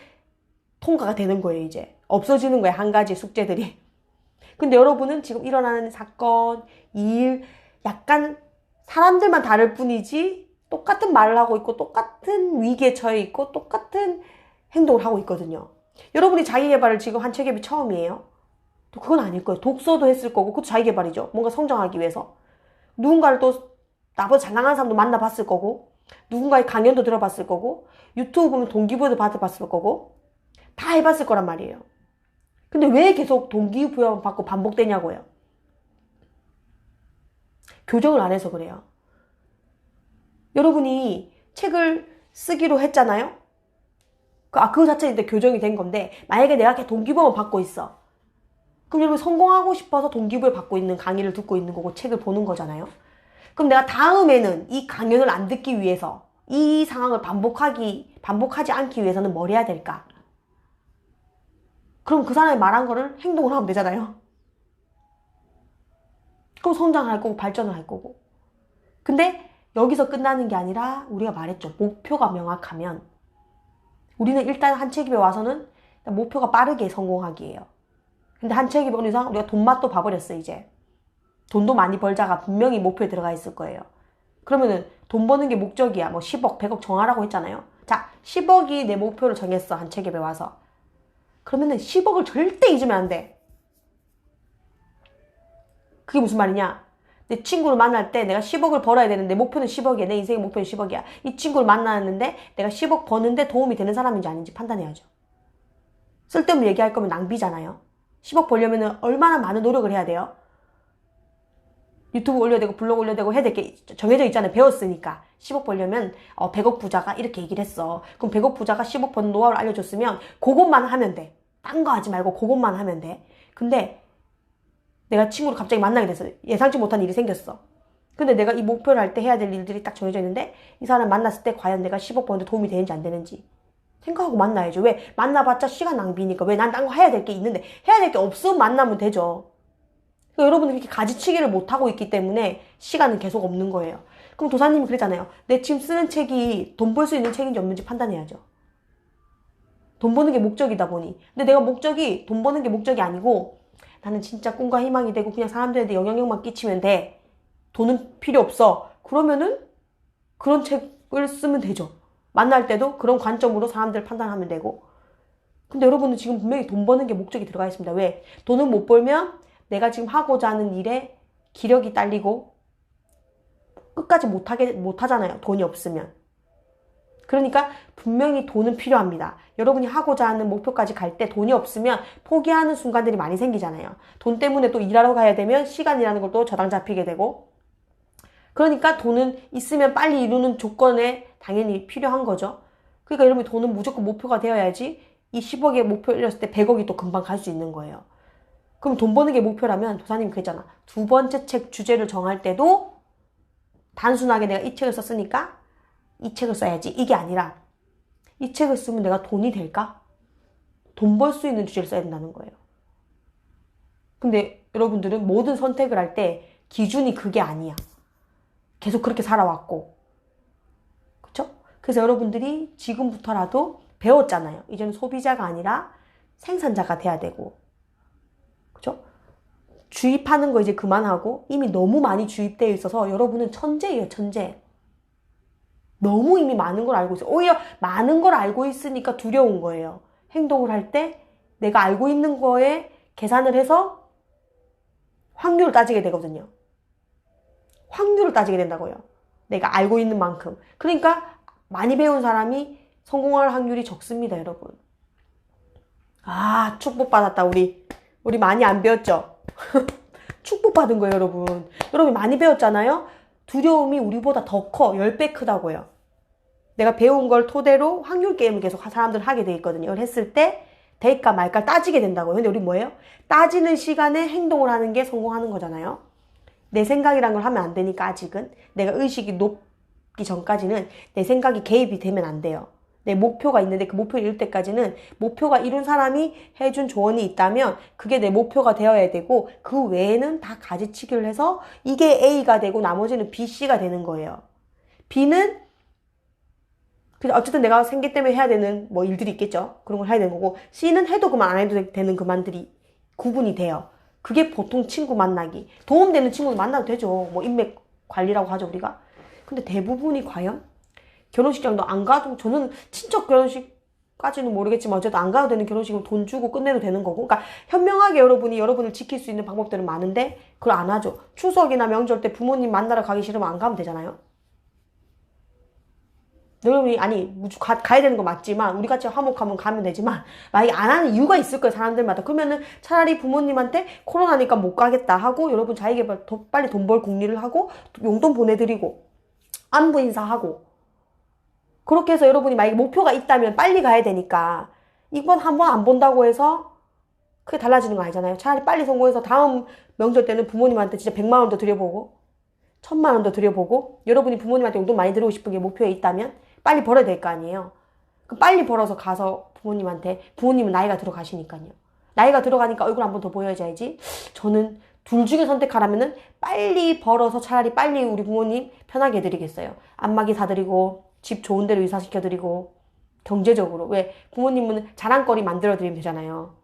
통과가 되는 거예요. 이제 없어지는 거예요. 한 가지 숙제들이. 근데 여러분은 지금 일어나는 사건, 일, 약간 사람들만 다를 뿐이지 똑같은 말을 하고 있고 똑같은 위기에 처해 있고 똑같은 행동을 하고 있거든요. 여러분이 자기계발을 지금 한 책임이 처음이에요? 또 그건 아닐 거예요. 독서도 했을 거고 그것도 자기계발이죠. 뭔가 성장하기 위해서. 누군가를 또 나보다 잘 나가는 사람도 만나봤을 거고 누군가의 강연도 들어봤을 거고 유튜브 보면 동기부여도 받아봤을 거고 다 해봤을 거란 말이에요. 근데 왜 계속 동기부여 받고 반복되냐고요. 교정을 안 해서 그래요. 여러분이 책을 쓰기로 했잖아요. 그거 자체는 이제 교정이 된 건데 만약에 내가 이렇게 동기부여만 받고 있어. 그럼 여러분 성공하고 싶어서 동기부여 받고 있는 강의를 듣고 있는 거고 책을 보는 거잖아요. 그럼 내가 다음에는 이 강연을 안 듣기 위해서 이 상황을 반복하지 않기 위해서는 뭘 해야 될까? 그럼 그 사람이 말한 거를 행동을 하면 되잖아요. 그럼 성장할 거고 발전을 할 거고. 근데 여기서 끝나는 게 아니라 우리가 말했죠. 목표가 명확하면 우리는 일단 한 책임에 와서는 목표가 빠르게 성공하기예요. 근데 한 책임에 온 이상 우리가 돈 맛도 봐버렸어 이제. 돈도 많이 벌자가 분명히 목표에 들어가 있을 거예요. 그러면은 돈 버는 게 목적이야. 뭐 10억, 100억 정하라고 했잖아요. 자, 10억이 내 목표를 정했어. 한 책임에 와서. 그러면은 10억을 절대 잊으면 안 돼. 그게 무슨 말이냐? 내 친구를 만날 때 내가 10억을 벌어야 되는데 목표는 10억이야. 내 인생의 목표는 10억이야. 이 친구를 만났는데 내가 10억 버는데 도움이 되는 사람인지 아닌지 판단해야죠. 쓸데없는 얘기할 거면 낭비잖아요. 10억 벌려면 얼마나 많은 노력을 해야 돼요? 유튜브 올려야 되고 블로그 올려야 되고 해야 될 게 정해져 있잖아요. 배웠으니까. 10억 벌려면 100억 부자가 이렇게 얘기를 했어. 그럼 100억 부자가 10억 버는 노하우를 알려줬으면 그것만 하면 돼. 딴 거 하지 말고 그것만 하면 돼. 근데 내가 친구를 갑자기 만나게 됐어. 예상치 못한 일이 생겼어. 근데 내가 이 목표를 할 때 해야 될 일들이 딱 정해져 있는데 이 사람 만났을 때 과연 내가 10억 버는데 도움이 되는지 안 되는지 생각하고 만나야죠. 왜? 만나봤자 시간 낭비니까. 왜? 난 딴 거 해야 될 게 있는데 해야 될 게 없으면 만나면 되죠. 그러니까 여러분은 이렇게 가지치기를 못하고 있기 때문에 시간은 계속 없는 거예요. 그럼 도사님이 그랬잖아요. 내 지금 쓰는 책이 돈 벌 수 있는 책인지 없는지 판단해야죠. 돈 버는 게 목적이다 보니. 근데 내가 목적이 돈 버는 게 목적이 아니고 나는 진짜 꿈과 희망이 되고 그냥 사람들한테 영향력만 끼치면 돼. 돈은 필요 없어. 그러면은 그런 책을 쓰면 되죠. 만날 때도 그런 관점으로 사람들을 판단하면 되고. 근데 여러분은 지금 분명히 돈 버는 게 목적이 들어가 있습니다. 왜? 돈은 못 벌면 내가 지금 하고자 하는 일에 기력이 딸리고 끝까지 못하잖아요. 돈이 없으면. 그러니까 분명히 돈은 필요합니다. 여러분이 하고자 하는 목표까지 갈 때 돈이 없으면 포기하는 순간들이 많이 생기잖아요. 돈 때문에 또 일하러 가야 되면 시간이라는 걸 또 저당 잡히게 되고. 그러니까 돈은 있으면 빨리 이루는 조건에 당연히 필요한 거죠. 그러니까 여러분이 돈은 무조건 목표가 되어야지 이 10억의 목표 이뤘을 때 100억이 또 금방 갈 수 있는 거예요. 그럼 돈 버는 게 목표라면 도사님이 그랬잖아. 두 번째 책 주제를 정할 때도 단순하게 내가 이 책을 썼으니까 이 책을 써야지. 이게 아니라 이 책을 쓰면 내가 돈이 될까? 돈 벌 수 있는 주제를 써야 된다는 거예요. 근데 여러분들은 모든 선택을 할 때 기준이 그게 아니야. 계속 그렇게 살아왔고. 그쵸? 그래서 여러분들이 지금부터라도 배웠잖아요. 이제는 소비자가 아니라 생산자가 돼야 되고. 그쵸? 주입하는 거 이제 그만하고 이미 너무 많이 주입되어 있어서 여러분은 천재예요, 천재. 너무 이미 많은 걸 알고 있어요. 오히려 많은 걸 알고 있으니까 두려운 거예요. 행동을 할 때 내가 알고 있는 거에 계산을 해서 확률을 따지게 되거든요. 확률을 따지게 된다고요. 내가 알고 있는 만큼. 그러니까 많이 배운 사람이 성공할 확률이 적습니다, 여러분. 아, 축복받았다, 우리. 우리 많이 안 배웠죠? 축복받은 거예요, 여러분. 여러분 많이 배웠잖아요? 두려움이 우리보다 더 커. 10배 크다고요. 내가 배운 걸 토대로 확률 게임을 계속 사람들 하게 돼 있거든요. 이걸 했을 때 될까 말까 따지게 된다고요. 근데 우리 뭐예요? 따지는 시간에 행동을 하는 게 성공하는 거잖아요. 내 생각이란 걸 하면 안 되니까 아직은. 내가 의식이 높기 전까지는 내 생각이 개입이 되면 안 돼요. 내 목표가 있는데 그 목표를 이룰 때까지는 목표가 이룬 사람이 해준 조언이 있다면 그게 내 목표가 되어야 되고 그 외에는 다 가지치기를 해서 이게 A가 되고 나머지는 B, C가 되는 거예요. B는 어쨌든 내가 생계 때문에 해야 되는 뭐 일들이 있겠죠. 그런 걸 해야 되는 거고 C는 해도 그만 안 해도 되는 그만들이 구분이 돼요. 그게 보통 친구 만나기. 도움되는 친구는 만나도 되죠. 뭐 인맥 관리라고 하죠 우리가. 근데 대부분이 과연 결혼식장도 안 가도 저는 친척 결혼식까지는 모르겠지만 어쨌든 안 가도 되는 결혼식은 돈 주고 끝내도 되는 거고 그러니까 현명하게 여러분이 여러분을 지킬 수 있는 방법들은 많은데 그걸 안 하죠. 추석이나 명절 때 부모님 만나러 가기 싫으면 안 가면 되잖아요. 여러분이 아니 가야 되는 거 맞지만 우리 같이 화목하면 가면 되지만 만약에 안 하는 이유가 있을 거예요 사람들마다. 그러면은 차라리 부모님한테 코로나니까 못 가겠다 하고 여러분 자기가 빨리 돈 벌 궁리를 하고 용돈 보내드리고 안부 인사하고 그렇게 해서 여러분이 만약에 목표가 있다면 빨리 가야 되니까 이번 한 번 안 본다고 해서 크게 달라지는 거 아니잖아요. 차라리 빨리 성공해서 다음 명절 때는 부모님한테 진짜 100만 원도 드려보고 1000만 원도 드려보고 여러분이 부모님한테 용돈 많이 드리고 싶은 게 목표에 있다면 빨리 벌어야 될 거 아니에요. 그럼 빨리 벌어서 가서 부모님한테 부모님은 나이가 들어가시니까요. 나이가 들어가니까 얼굴 한 번 더 보여줘야지. 저는 둘 중에 선택하라면은 빨리 벌어서 차라리 빨리 우리 부모님 편하게 해드리겠어요. 안마기 사드리고 집 좋은 데로 이사시켜드리고 경제적으로. 왜 부모님은 자랑거리 만들어드리면 되잖아요.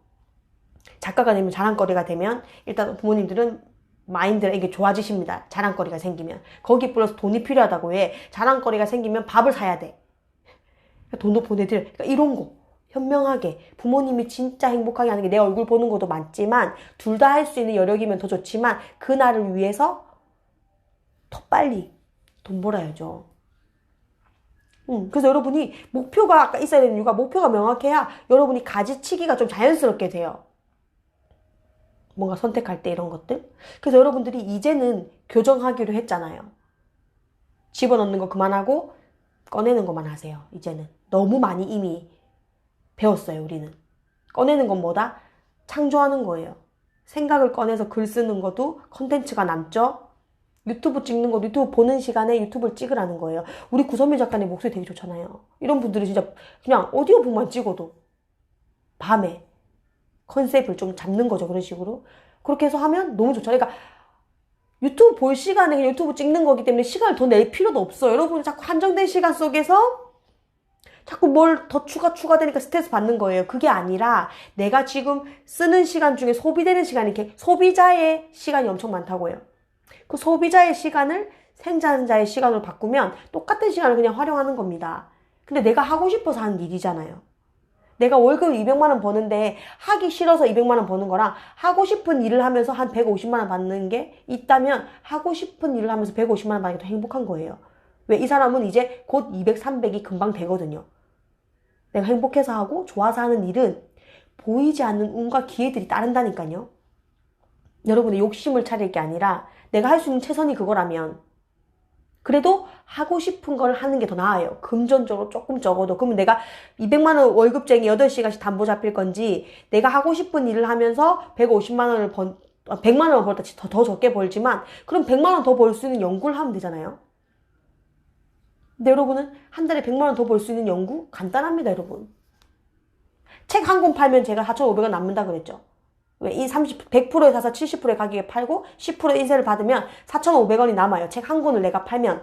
작가가 되면 자랑거리가 되면 일단 부모님들은 마인드가 이게 좋아지십니다. 자랑거리가 생기면. 거기 플러스 돈이 필요하다고 해. 자랑거리가 생기면 밥을 사야 돼. 돈도 보내드려. 그러니까 이런 거. 현명하게. 부모님이 진짜 행복하게 하는 게 내 얼굴 보는 것도 맞지만 둘 다 할 수 있는 여력이면 더 좋지만 그날을 위해서 더 빨리 돈 벌어야죠. 그래서 여러분이 목표가 아까 있어야 되는 이유가 목표가 명확해야 여러분이 가지치기가 좀 자연스럽게 돼요. 뭔가 선택할 때 이런 것들. 그래서 여러분들이 이제는 교정하기로 했잖아요. 집어넣는 거 그만하고 꺼내는 것만 하세요. 이제는. 너무 많이 이미 배웠어요. 우리는. 꺼내는 건 뭐다? 창조하는 거예요. 생각을 꺼내서 글 쓰는 것도 컨텐츠가 남죠. 유튜브 찍는 것도 유튜브 보는 시간에 유튜브를 찍으라는 거예요. 우리 구선미 작가님 목소리 되게 좋잖아요. 이런 분들은 진짜 그냥 오디오북만 찍어도 밤에 컨셉을 좀 잡는 거죠. 그런 식으로. 그렇게 해서 하면 너무 좋죠. 그러니까 유튜브 볼 시간에 그냥 유튜브 찍는 거기 때문에 시간을 더 낼 필요도 없어요. 여러분이 자꾸 한정된 시간 속에서 자꾸 뭘 더 추가되니까 스트레스 받는 거예요. 그게 아니라 내가 지금 쓰는 시간 중에 소비되는 시간이 이렇게 소비자의 시간이 엄청 많다고 해요. 그 소비자의 시간을 생산자의 시간으로 바꾸면 똑같은 시간을 그냥 활용하는 겁니다. 근데 내가 하고 싶어서 하는 일이잖아요. 내가 월급 200만 원 버는데 하기 싫어서 200만 원 버는 거랑 하고 싶은 일을 하면서 한 150만 원 받는 게 있다면 하고 싶은 일을 하면서 150만 원 받는 게 더 행복한 거예요. 왜? 이 사람은 이제 곧 200, 300이 금방 되거든요. 내가 행복해서 하고 좋아서 하는 일은 보이지 않는 운과 기회들이 따른다니까요. 여러분의 욕심을 차릴 게 아니라 내가 할 수 있는 최선이 그거라면 그래도 하고 싶은 걸 하는 게 더 나아요. 금전적으로 조금 적어도. 그러면 내가 200만 원 월급쟁이 8시간씩 담보 잡힐 건지 내가 하고 싶은 일을 하면서 150만 원을 100만 원을 벌다 더 적게 벌지만 그럼 100만 원 더 벌 수 있는 연구를 하면 되잖아요. 근데 여러분은 한 달에 100만 원 더 벌 수 있는 연구? 간단합니다, 여러분. 책 한 권 팔면 제가 4,500원 남는다 그랬죠. 왜? 이 100%에 사서 70%의 가격에 팔고 10%의 인세를 받으면 4,500원이 남아요. 책 한 권을 내가 팔면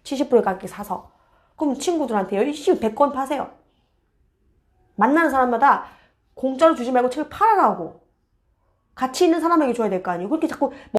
70%의 가격에 사서. 그럼 친구들한테 열심히 100권 파세요. 만나는 사람마다 공짜로 주지 말고 책을 팔아라고. 가치 있는 사람에게 줘야 될 거 아니에요. 그렇게 자꾸